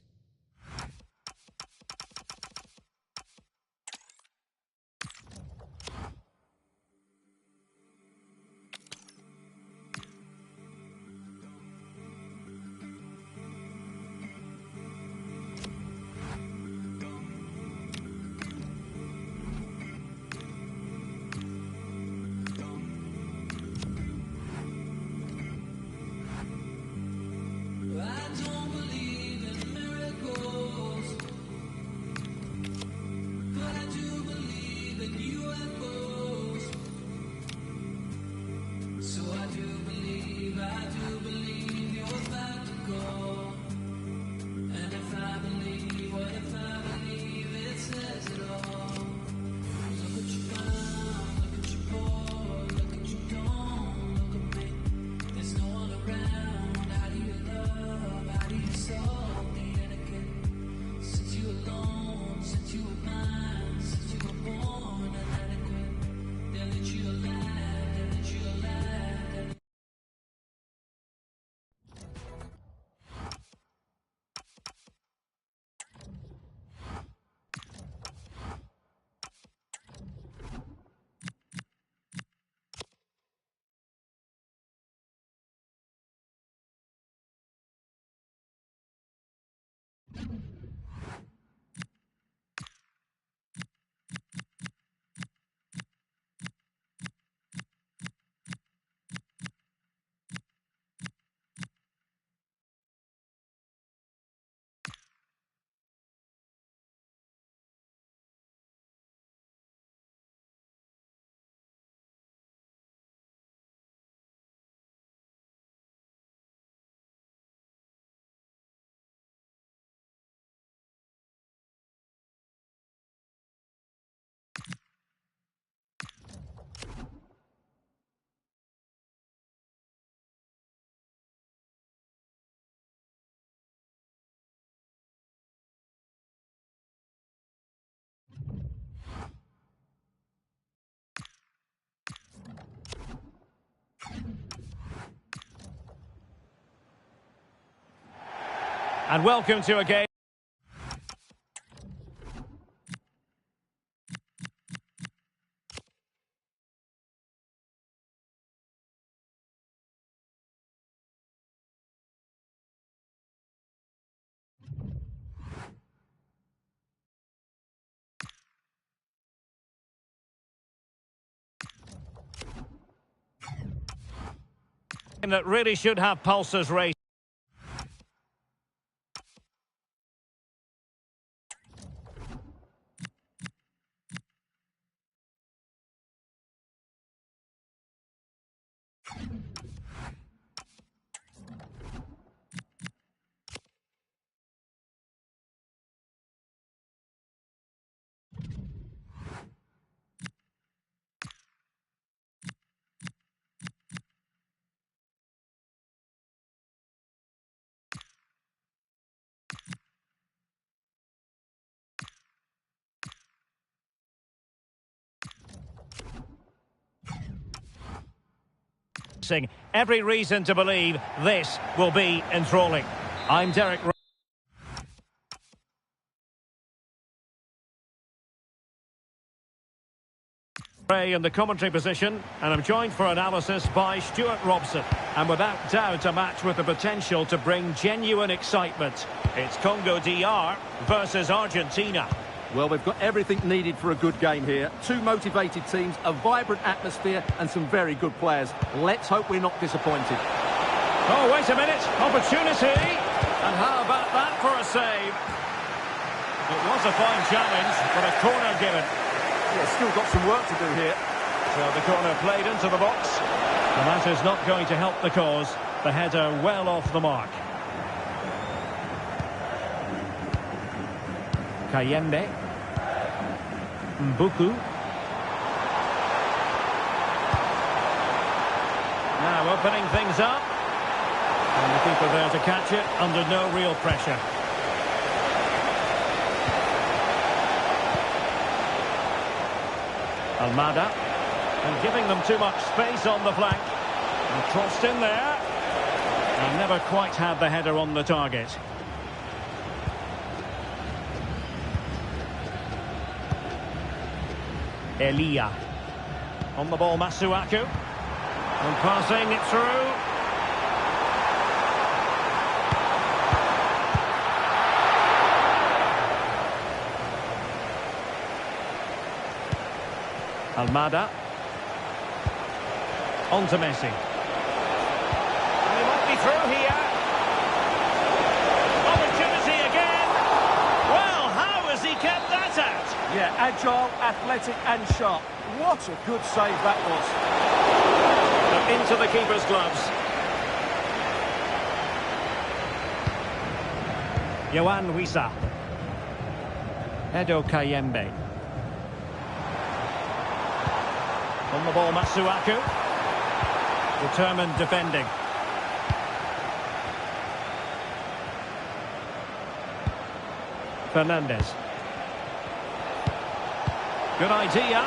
And welcome to a game that really should have pulses racing. Every reason to believe this will be enthralling. I'm Derek Ray in the commentary position, and I'm joined for analysis by Stuart Robson. And without doubt, a match with the potential to bring genuine excitement. It's Congo-drc versus Argentina.
Well, we've got everything needed for a good game here. Two motivated teams, a vibrant atmosphere, and some very good players. Let's hope we're not disappointed.
Oh, wait a minute. Opportunity. And how about that for a save? It was a fine challenge, but a corner given.
Yeah, still got some work to do here.
So the corner played into the box. And that is not going to help the cause. The header well off the mark. Kayembe. Mbuku. Now opening things up. And the keeper there to catch it under no real pressure. Almada. And giving them too much space on the flank. And crossed in there. And never quite had the header on the target. Elia. On the ball, Masuaku. And passing it through. Almada. On to Messi. And he might be through here. Opportunity again. Well, how has he kept that out?
Yeah, agile, athletic and sharp. What a good save that was.
Into the keeper's gloves. Yohan Wissa. Edo Kayembe. On the ball, Masuaku. Determined defending. Fernandez. Good idea.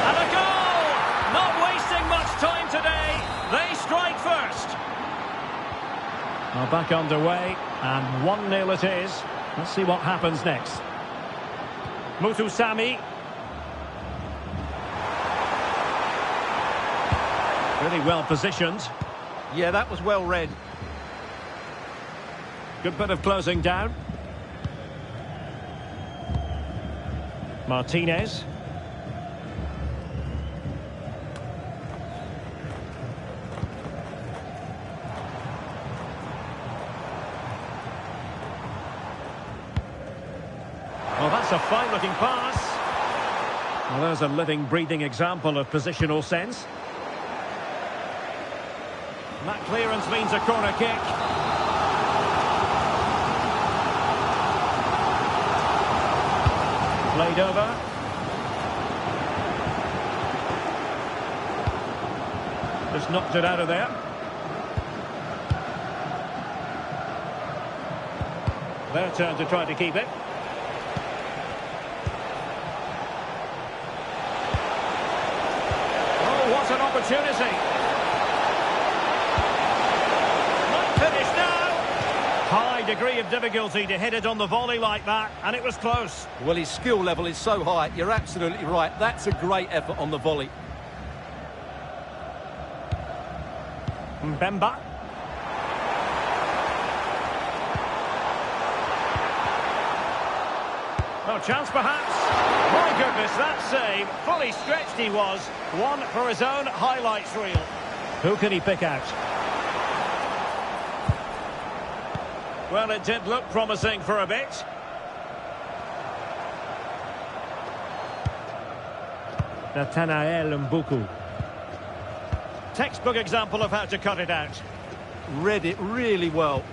And a goal! Not wasting much time today. They strike first. Well, back underway, and 1-0 it is. Let's see what happens next. Mutusami. Really well positioned.
Yeah, that was well read.
Good bit of closing down. Martinez. Well, that's a fine-looking pass. Well, there's a living, breathing example of positional sense. And that clearance means a corner kick. Played over. Just knocked it out of there. Their turn to try to keep it. Oh, what an opportunity. Might finish now. degree of difficulty to hit it on the volley like that, and it was close.
Well, his skill level is so high, you're absolutely right. That's a great effort on the volley.
Mbemba. Oh, chance perhaps. My goodness, that save. Fully stretched he was. One for his own highlights reel. Who can he pick out? Well, it did look promising for a bit. Nathanael Mbuku. Textbook example of how to cut it out.
Read it really well.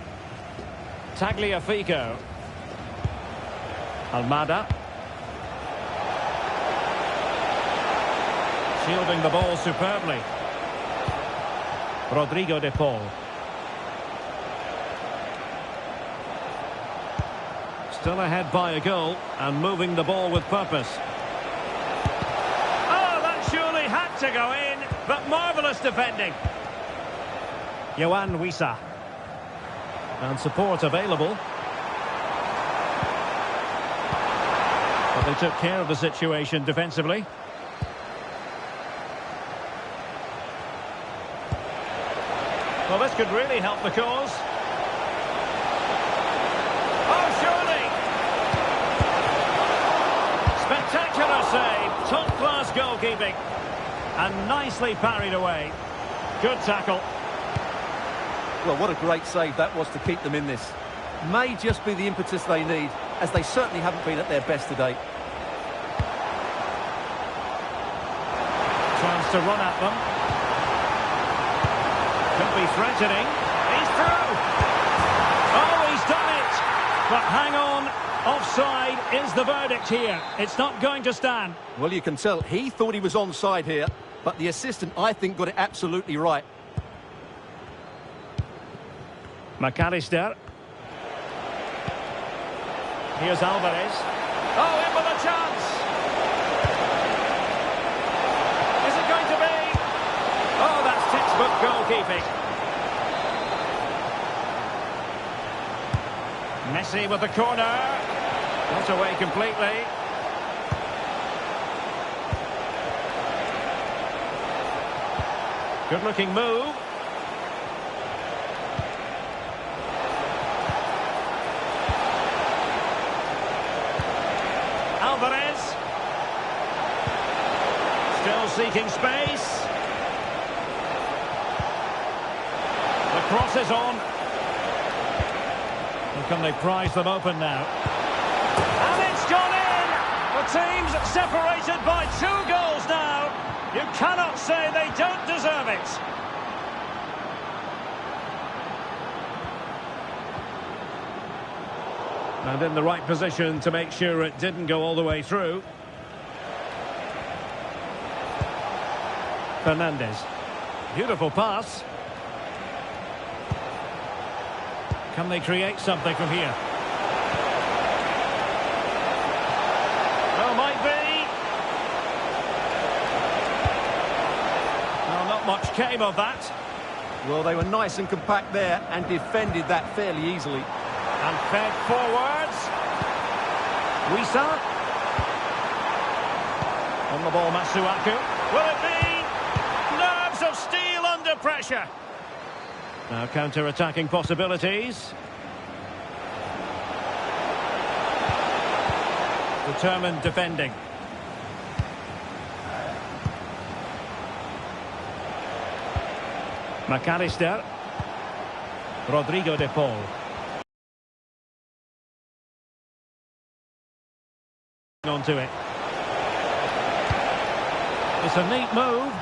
Tagliafico. Almada. Shielding the ball superbly. Rodrigo de Paul. Still ahead by a goal and moving the ball with purpose. Oh, that surely had to go in, but marvellous defending. Yohan Wissa. And support available. But they took care of the situation defensively. Well, this could really help the cause. Oh, surely! Spectacular save. Top-class goalkeeping. And nicely parried away. Good tackle.
Well, what a great save that was to keep them in this. May just be the impetus they need, as they certainly haven't been at their best today.
Chance to run at them. Could be threatening. He's through! Oh, he's done it! But hang on, offside is the verdict here. It's not going to stand.
Well, you can tell he thought he was onside here, but the assistant, I think, got it absolutely right.
McAllister. Here's Alvarez. Oh, in with a chance! Is it going to be? Oh, that's textbook goalkeeping. Messi with the corner. Not away completely. Good-looking move. Alvarez. Still seeking space. The cross is on. And can they prize them open now? And it's gone in! The team's separated by 2 goals now. You cannot say they don't deserve it. And in the right position to make sure it didn't go all the way through. Fernandez. Beautiful pass. Can they create something from here? Well, might be. Well, not much came of that.
Well, they were nice and compact there and defended that fairly easily.
And fed forwards. Wissa. On the ball, Masuaku. Will it be? Nerves of steel under pressure. Now counter-attacking possibilities. Determined defending. McAllister. Rodrigo de Paul. Onto it. It's a neat move.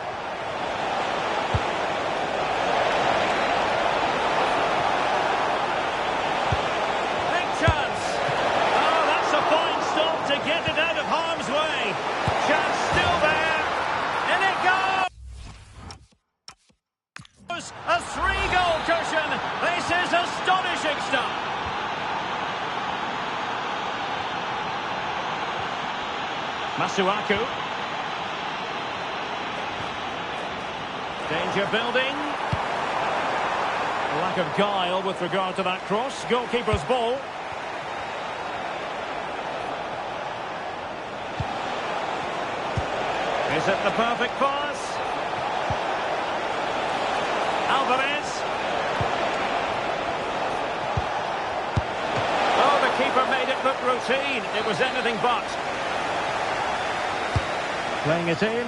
Big chance. Oh, that's a fine stop to get it out of harm's way. Chance still there. In it goes. A 3-goal cushion. This is astonishing stuff. Masuaku. Danger building. Lack of guile with regard to that cross. Goalkeeper's ball. Is it the perfect pass? Alvarez. Oh, the keeper made it look routine. It was anything but. Playing it in.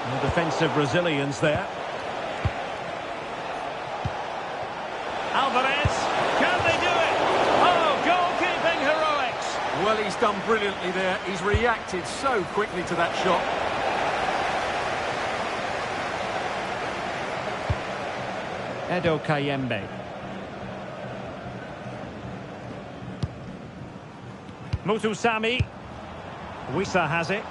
No defensive resilience there. Alvarez. Can they do it? Oh, goalkeeping heroics.
Well, he's done brilliantly there. He's reacted so quickly to that shot.
Edo Kayembe. Mutusami. Wissa has it.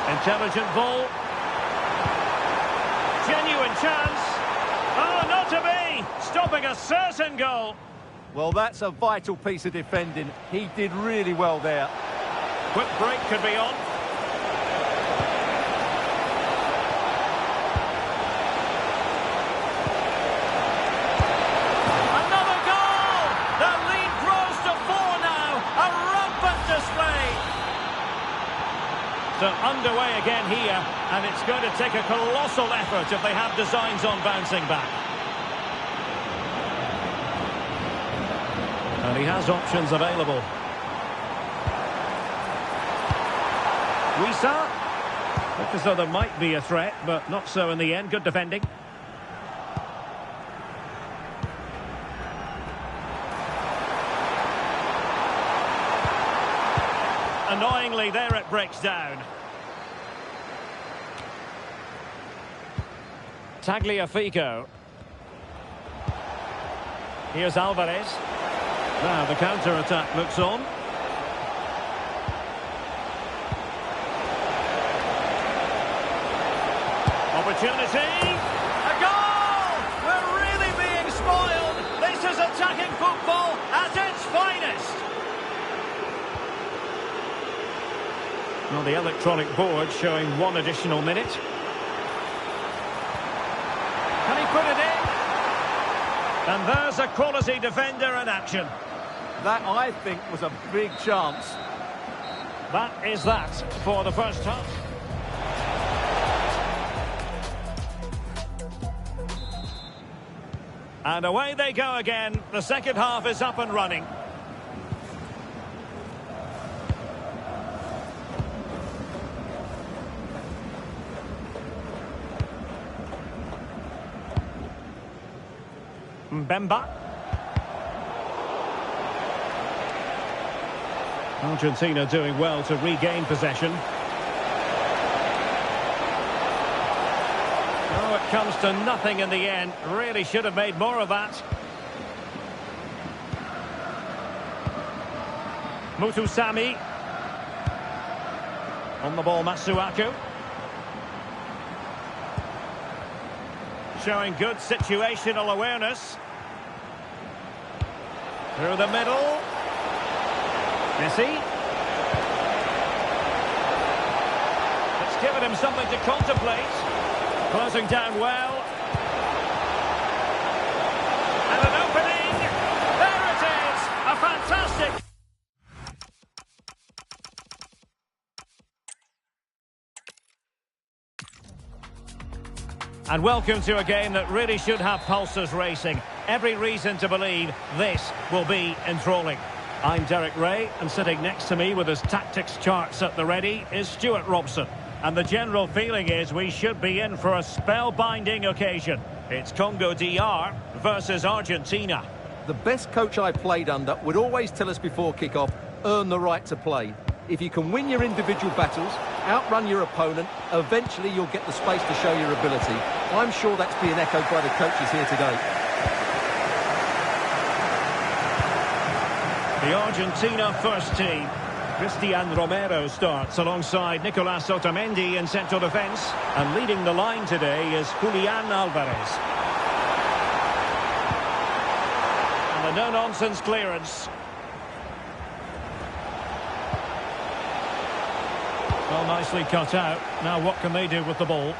Intelligent ball. Genuine chance. Oh, not to be! Stopping a certain goal.
Well, that's a vital piece of defending. He did really well there.
Quick break could be on. Another goal! The lead grows to 4 now. A rampant display. So underway again here, and it's going to take a colossal effort if they have designs on bouncing back. And he has options available. Wissa. Looked as though there might be a threat, but not so in the end. Good defending. Annoyingly, there it breaks down. Tagliafico. Here's Alvarez. Now the counter-attack looks on. Opportunity. A goal! We're really being spoiled. This is attacking football at its finest. Well, the electronic board showing 1 additional minute. Can he put it in? And there's a quality defender in action.
That, I think, was a big chance.
That is that for the first half. And away they go again. The second half is up and running. Mbemba. Argentina doing well to regain possession. Oh, it comes to nothing in the end. Really should have made more of that. Mutusami. On the ball, Masuaku. Showing good situational awareness. Through the middle. Messi. It's given him something to contemplate. Closing down well. And an opening. There it is. A fantastic... And welcome to a game that really should have pulses racing. Every reason to believe this will be enthralling. I'm Derek Ray, and sitting next to me with his tactics charts at the ready is Stuart Robson. And the general feeling is we should be in for a spellbinding occasion. It's Congo-drc versus Argentina.
The best coach I played under would always tell us before kick-off, earn the right to play. If you can win your individual battles, outrun your opponent, eventually you'll get the space to show your ability. I'm sure that's being echoed by the coaches here today.
The Argentina first team. Cristian Romero starts alongside Nicolas Otamendi in central defence. And leading the line today is Julian Alvarez. And a no-nonsense clearance. Well, nicely cut out. Now what can they do with the ball?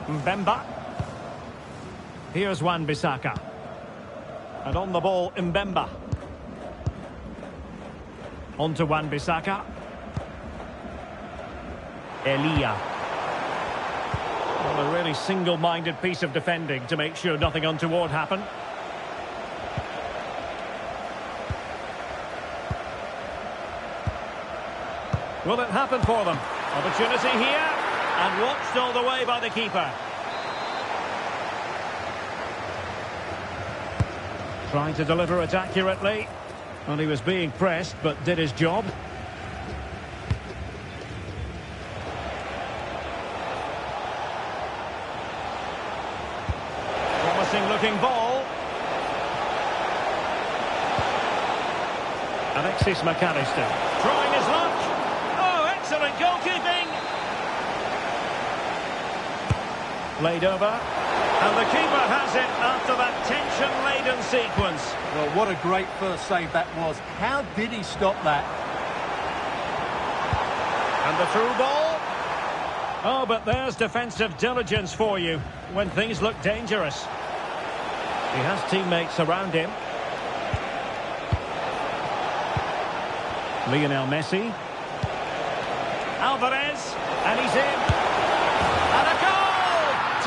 Mbemba. Here's Wan-Bissaka. And on the ball, Mbemba. On to Wan-Bissaka. Elia. Well, a really single-minded piece of defending to make sure nothing untoward happened. Will it happen for them? Opportunity here, and watched all the way by the keeper. Trying to deliver it accurately. Well, he was being pressed, but did his job. Looking ball. Alexis McAllister trying his luck. Oh, excellent goalkeeping. Played over. And the keeper has it after that tension-laden sequence.
Well, what a great first save that was. How did he stop that?
And the through ball. Oh, but there's defensive diligence for you when things look dangerous. He has teammates around him. Lionel Messi. Alvarez. And he's in. And a goal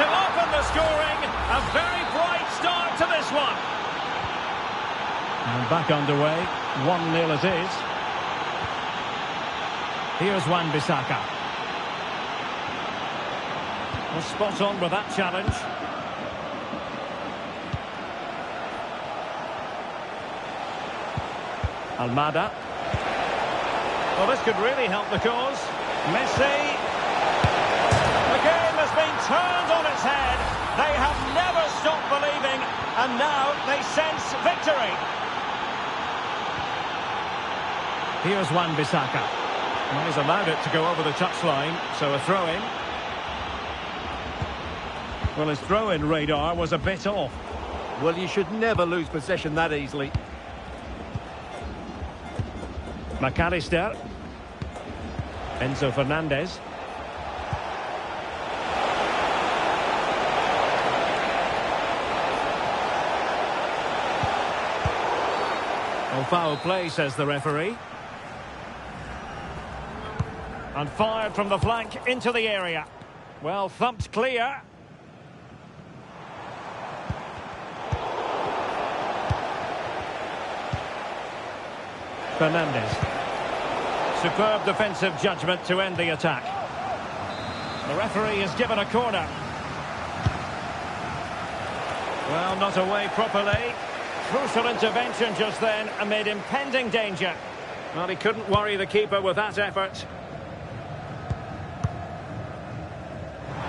to open the scoring. A very bright start to this one. And back underway. 1-0 it is. Here's Wan-Bissaka. Well, spot on with that challenge. Almada. Well, this could really help the cause. Messi. The game has been turned on its head. They have never stopped believing, and now they sense victory. Here's Wan-Bissaka. Well, he's allowed it to go over the touchline, so a throw-in. Well, his throw-in radar was a bit off.
Well, you should never lose possession that easily.
McAllister. Enzo Fernandez. Oh, foul play, says the referee. And fired from the flank into the area. Well, thumped clear. Fernandez. Superb defensive judgment to end the attack. The referee has given a corner. Well, not away properly. Crucial intervention just then amid impending danger. Well, he couldn't worry the keeper with that effort.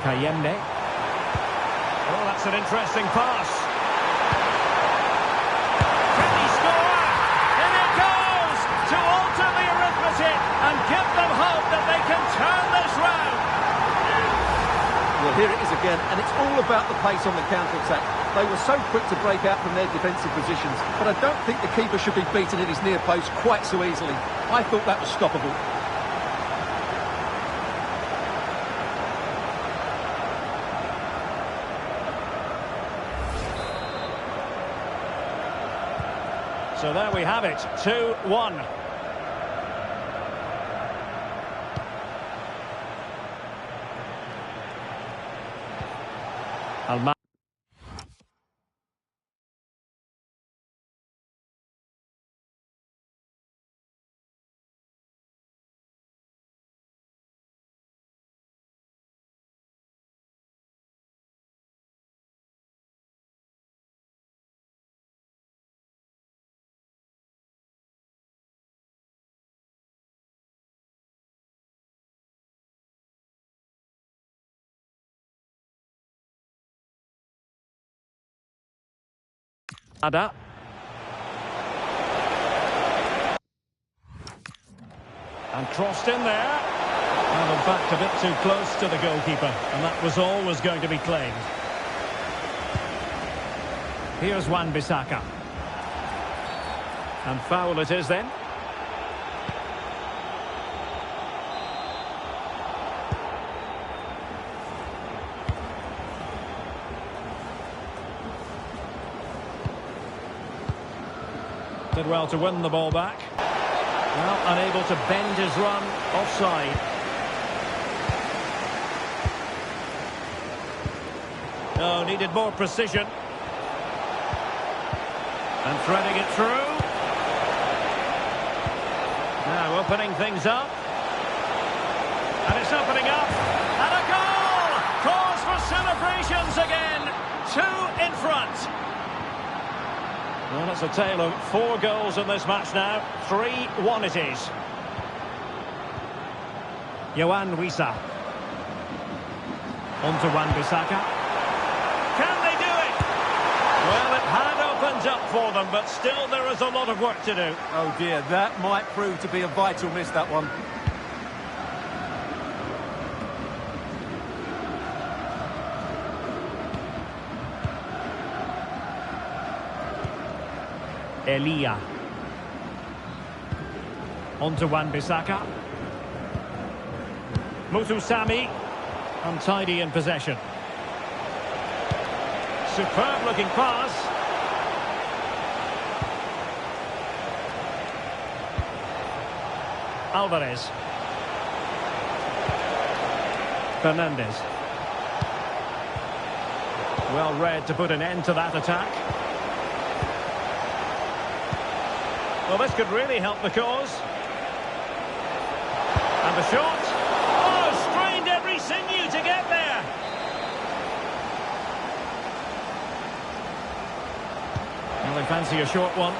Kayembe. Oh, that's an interesting pass. Can he score? In it goes to alter the arithmetic and give them hope that they can turn this round.
Well, here it is again, and it's all about the pace on the counter-attack. They were so quick to break out from their defensive positions, but I don't think the keeper should be beaten at his near post quite so easily. I thought that was stoppable.
So there we have it, 2-1. Almada. And crossed in there. And in fact a bit too close to the goalkeeper. And that was always going to be claimed. Here's Wan-Bissaka. And foul it is then. Did well to win the ball back. Well, unable to bend his run. Offside. Oh, needed more precision. And threading it through. Now opening things up. And it's opening up. And a goal! Cause for celebrations again. 2 in front. Well, that's a tale of 4 goals in this match now. 3-1 it is. Yohan Wissa. On to Wan-Bissaka. Can they do it? Well, it had opened up for them, but still there is a lot of work to do.
Oh dear, that might prove to be a vital miss, that one.
Elia. On to Wan-Bissaka. Mutusami. Untidy in possession. Superb looking pass. Alvarez. Fernandez. Well read to put an end to that attack. Well, this could really help the cause. And the shot. Oh, strained every sinew to get there. Well, they fancy a short one.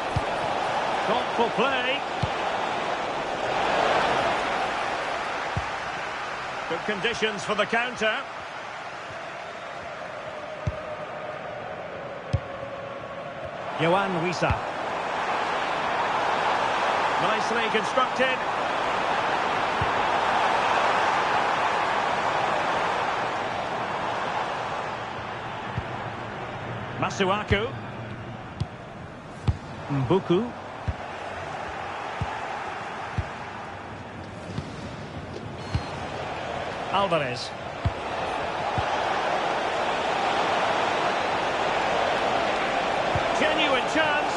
Thoughtful play. Good conditions for the counter. Yohan Wissa. Nicely constructed. Masuaku. Mbuku. Alvarez. Genuine chance.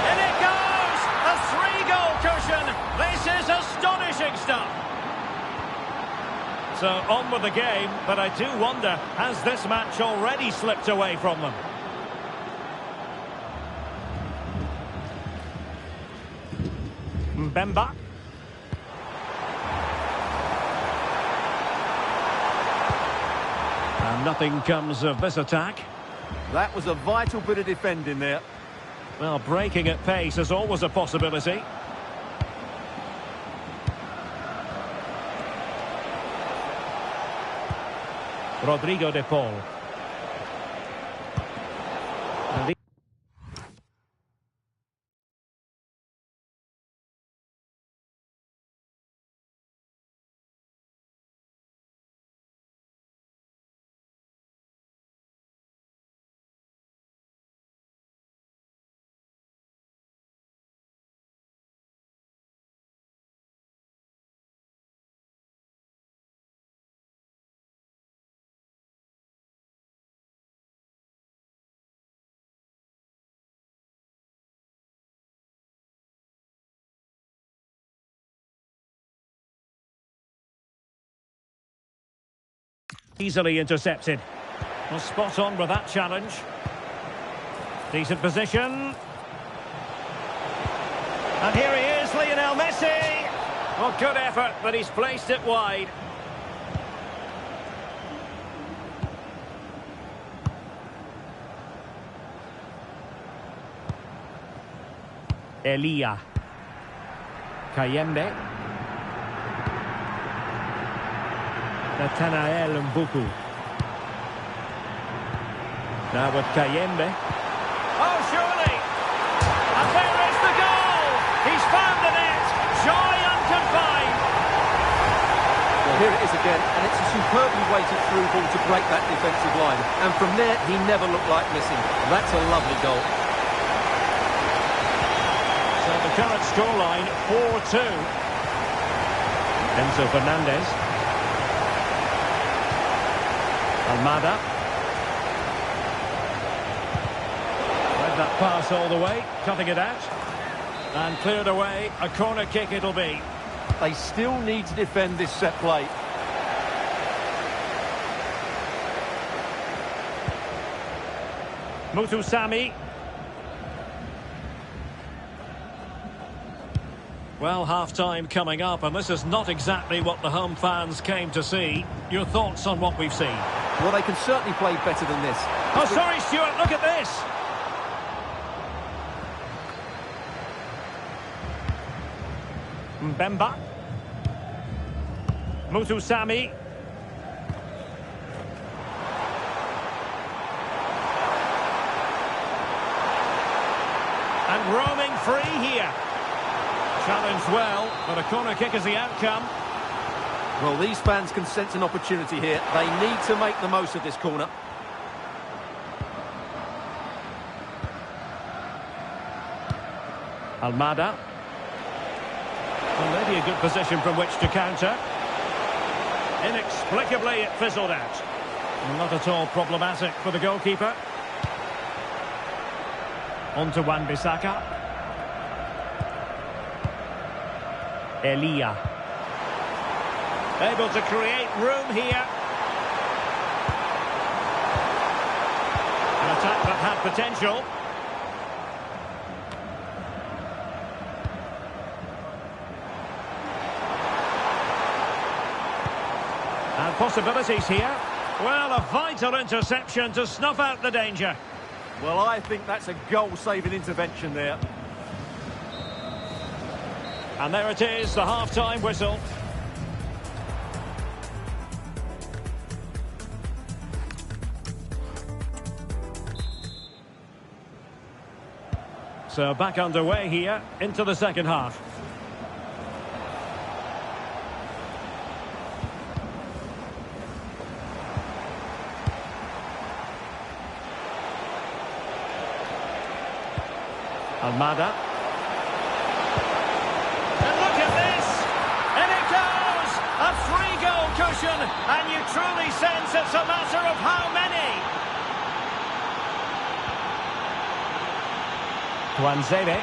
And it goes! A 3-goal cushion. This is astonishing stuff. So on with the game, but I do wonder, has this match already slipped away from them? Mbemba. And nothing comes of this attack.
That was a vital bit of defending there.
Well, breaking at pace is always a possibility. Rodrigo de Paul. Easily intercepted. Well, spot on with that challenge. Decent position. And here he is, Lionel Messi. Well, good effort, but he's placed it wide. Elia. Kayembe. Nathanael Mbuku. Now with Kayembe. Oh, surely! And there is the goal! He's found the net! Joy unconfined!
Well, Here it is again, and it's a superbly weighted through ball to break that defensive line. And from there, he never looked like missing. That's a lovely goal.
So the current scoreline, 4-2. Enzo Fernandez. Almada. Read that pass all the way, cutting it out. And cleared away, a corner kick it'll be.
They still need to defend this set play.
Mutusami. Well, half-time coming up, and this is not exactly what the home fans came to see. Your thoughts on what we've seen?
Well, they can certainly play better than this.
Oh, sorry, Stuart, look at this! Mbemba. Mutusami. And roaming free here. Challenged well, but a corner kick is the outcome.
Well, these fans can sense an opportunity here. They need to make the most of this corner.
Almada. Well, maybe a good position from which to counter. Inexplicably, it fizzled out. Not at all problematic for the goalkeeper. On to Wan-Bissaka. Elia. Able to create room here. An attack that had potential. And possibilities here. Well, a vital interception to snuff out the danger.
Well, I think that's a goal-saving intervention there.
And there it is, the half-time whistle. So back underway here into the second half. Almada. And look at this! And it goes! A free goal cushion, and you truly sense it's a matter of how many. Tuanzebe.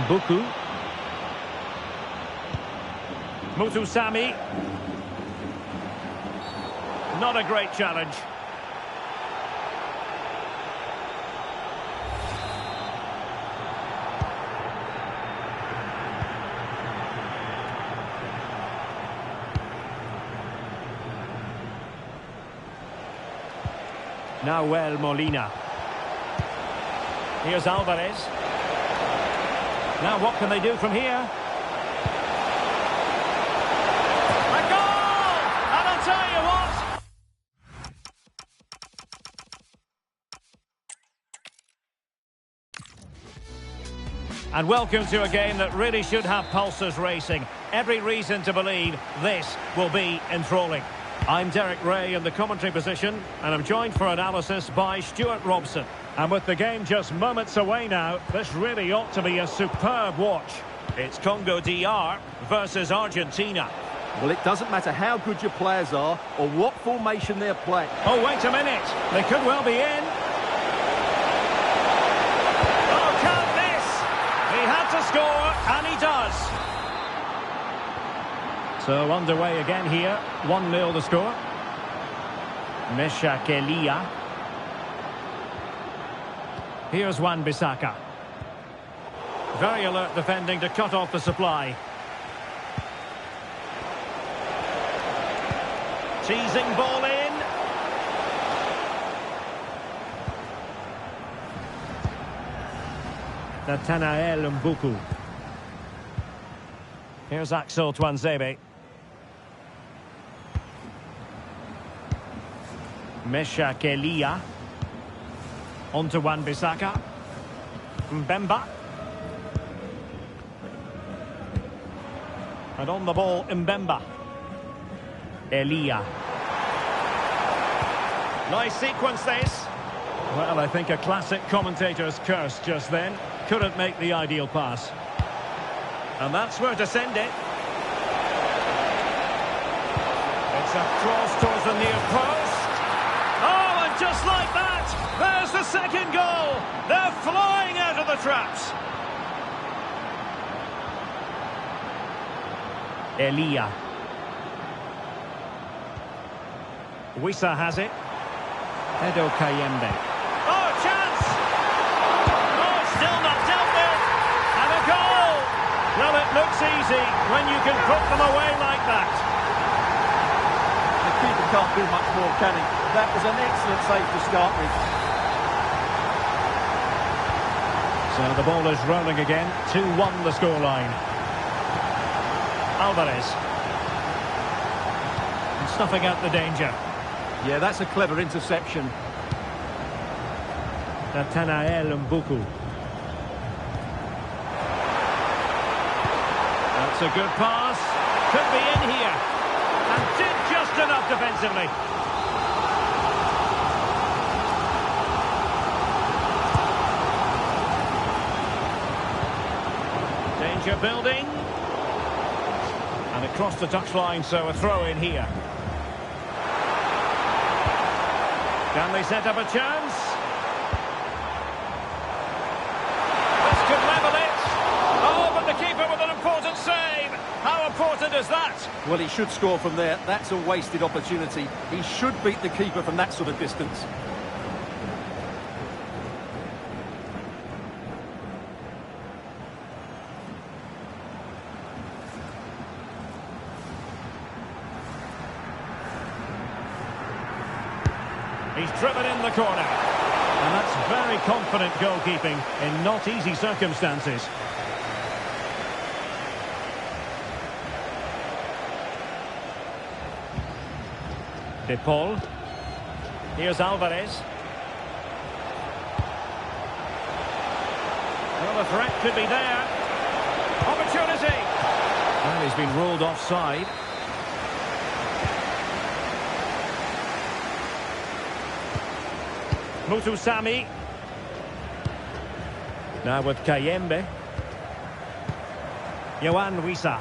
Mbuku. Mutusami. Not a great challenge. Nahuel Molina. Here's Alvarez. Now what can they do from here? A goal! And I'll tell you what! And welcome to a game that really should have pulses racing. Every reason to believe this will be enthralling. I'm Derek Ray in the commentary position, and I'm joined for analysis by Stuart Robson. And with the game just moments away now, this really ought to be a superb watch. It's Congo-drc versus Argentina.
Well, it doesn't matter how good your players are or what formation they're playing.
Oh, wait a minute. They could well be in. Oh, count this! He had to score, and he does. So underway again here, 1-0 the score. Meshak Elia. Here's Wan-Bissaka. Very alert defending to cut off the supply. Teasing ball in. Nathanael Mbuku. Here's Axel Tuanzebe. Meshak Elia. On to Wan-Bissaka. Mbemba. And on the ball, Mbemba. Elia. Nice sequence, this. Well, I think a classic commentator's curse just then. Couldn't make the ideal pass. And that's where to send it. It's a cross towards the near post. Oh, and just like that, there's the second goal. They're flying out of the traps. Elia. Wissa has it. Edo Kayembe. Oh, chance! Oh, still not dealt with. And a goal! Well, it looks easy when you can put them away like that.
The keeper can't do much more, can he? That was an excellent save to start with.
So the ball is rolling again. 2-1 the scoreline. Alvarez. And snuffing out the danger.
Yeah, that's a clever interception.
Nathanael Mbuku. That's a good pass. Could be in here. And did just enough defensively. Danger building. And across the touchline, so a throw in here. Can they set up a chance? This could level it. Oh, but the keeper with an important save. How important is that?
Well, he should score from there. That's a wasted opportunity. He should beat the keeper from that sort of distance.
He's driven in the corner. And that's very confident goalkeeping in not easy circumstances. De Paul. Here's Alvarez. Well, the threat could be there. Opportunity. Well, he's been ruled offside. Mutusami. Now with Kayembe. Yohan Wissa.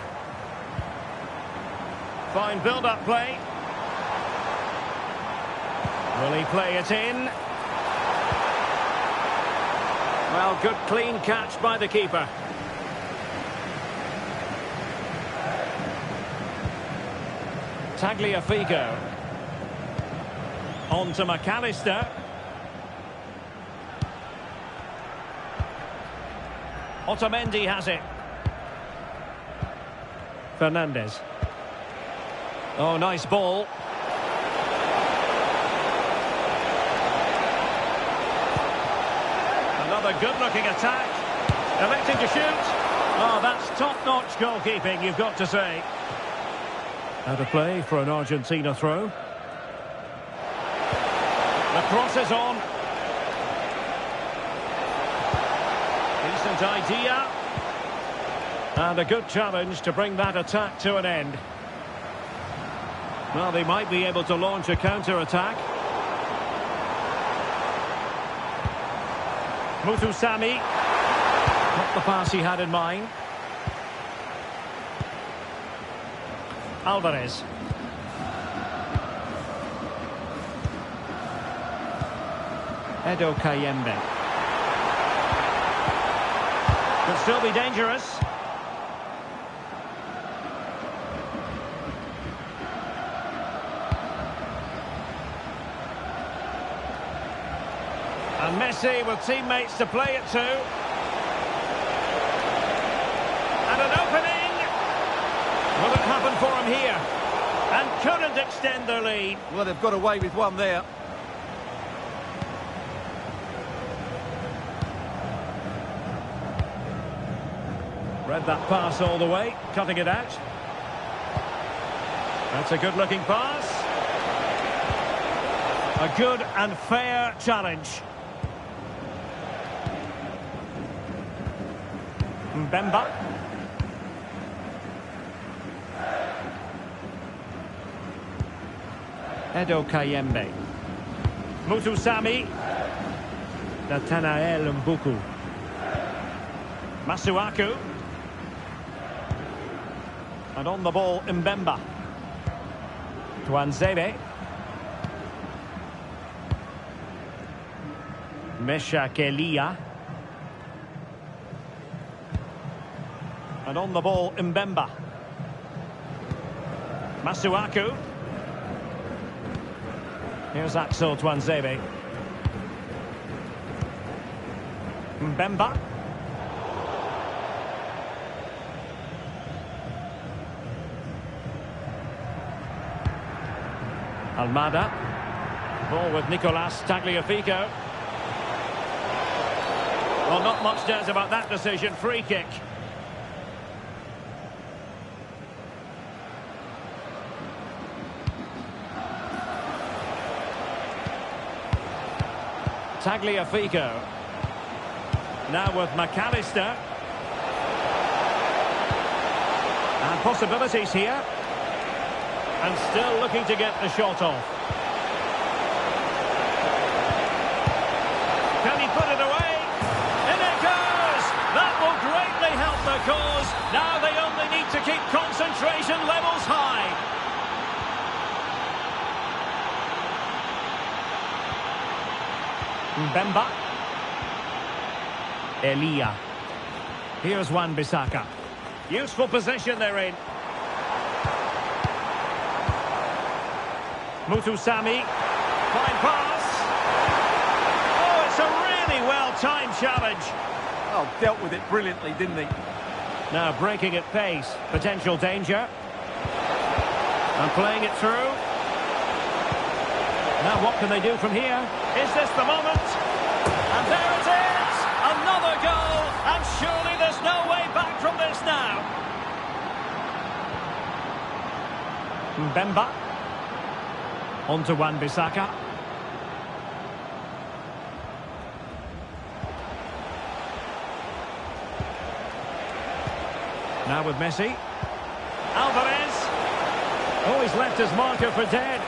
Fine build-up play. Will he play it in? Well, good clean catch by the keeper. Tagliafico. On to McAllister. Otamendi has it. Fernandez. Oh, nice ball. Another good-looking attack. Electing to shoot. Oh, that's top-notch goalkeeping, you've got to say. Out of play for an Argentina throw. The cross is on. Decent idea. And a good challenge to bring that attack to an end. Well, they might be able to launch a counter-attack. Mutusami. Not the pass he had in mind. Alvarez. Edo Kayembe. Could still be dangerous. And Messi with teammates to play it to. And an opening. Will it happen for him here? And couldn't extend their lead.
Well, they've got away with one there.
Read that pass all the way, cutting it out. That's a good-looking pass. A good and fair challenge. Mbemba. Edo Kayembe. Mutusami. Nathanael Mbuku. Masuaku. And on the ball, Mbemba. Tuanzebe. Mesha Kelia. And on the ball, Mbemba. Masuaku. Here's Axel Tuanzebe. Mbemba. Almada. Ball with Nicolas Tagliafico. Well, not much doubt about that decision. Free kick. Tagliafico. Now with McAllister. And possibilities here. And still looking to get the shot off. Can he put it away? In it goes! That will greatly help the cause. Now they only need to keep concentration levels high. Mbemba. Elia. Here's Wan-Bissaka. Useful position they're in. Mutusami. Fine pass. Oh, it's a really well-timed challenge.
Oh, dealt with it brilliantly, didn't he?
Now breaking at pace. Potential danger. And playing it through. Now what can they do from here? Is this the moment? And there it is! Another goal! And surely there's no way back from this now. Mbemba. On to Wan-Bissaka. Now with Messi. Alvarez. Oh, he's left his marker for dead.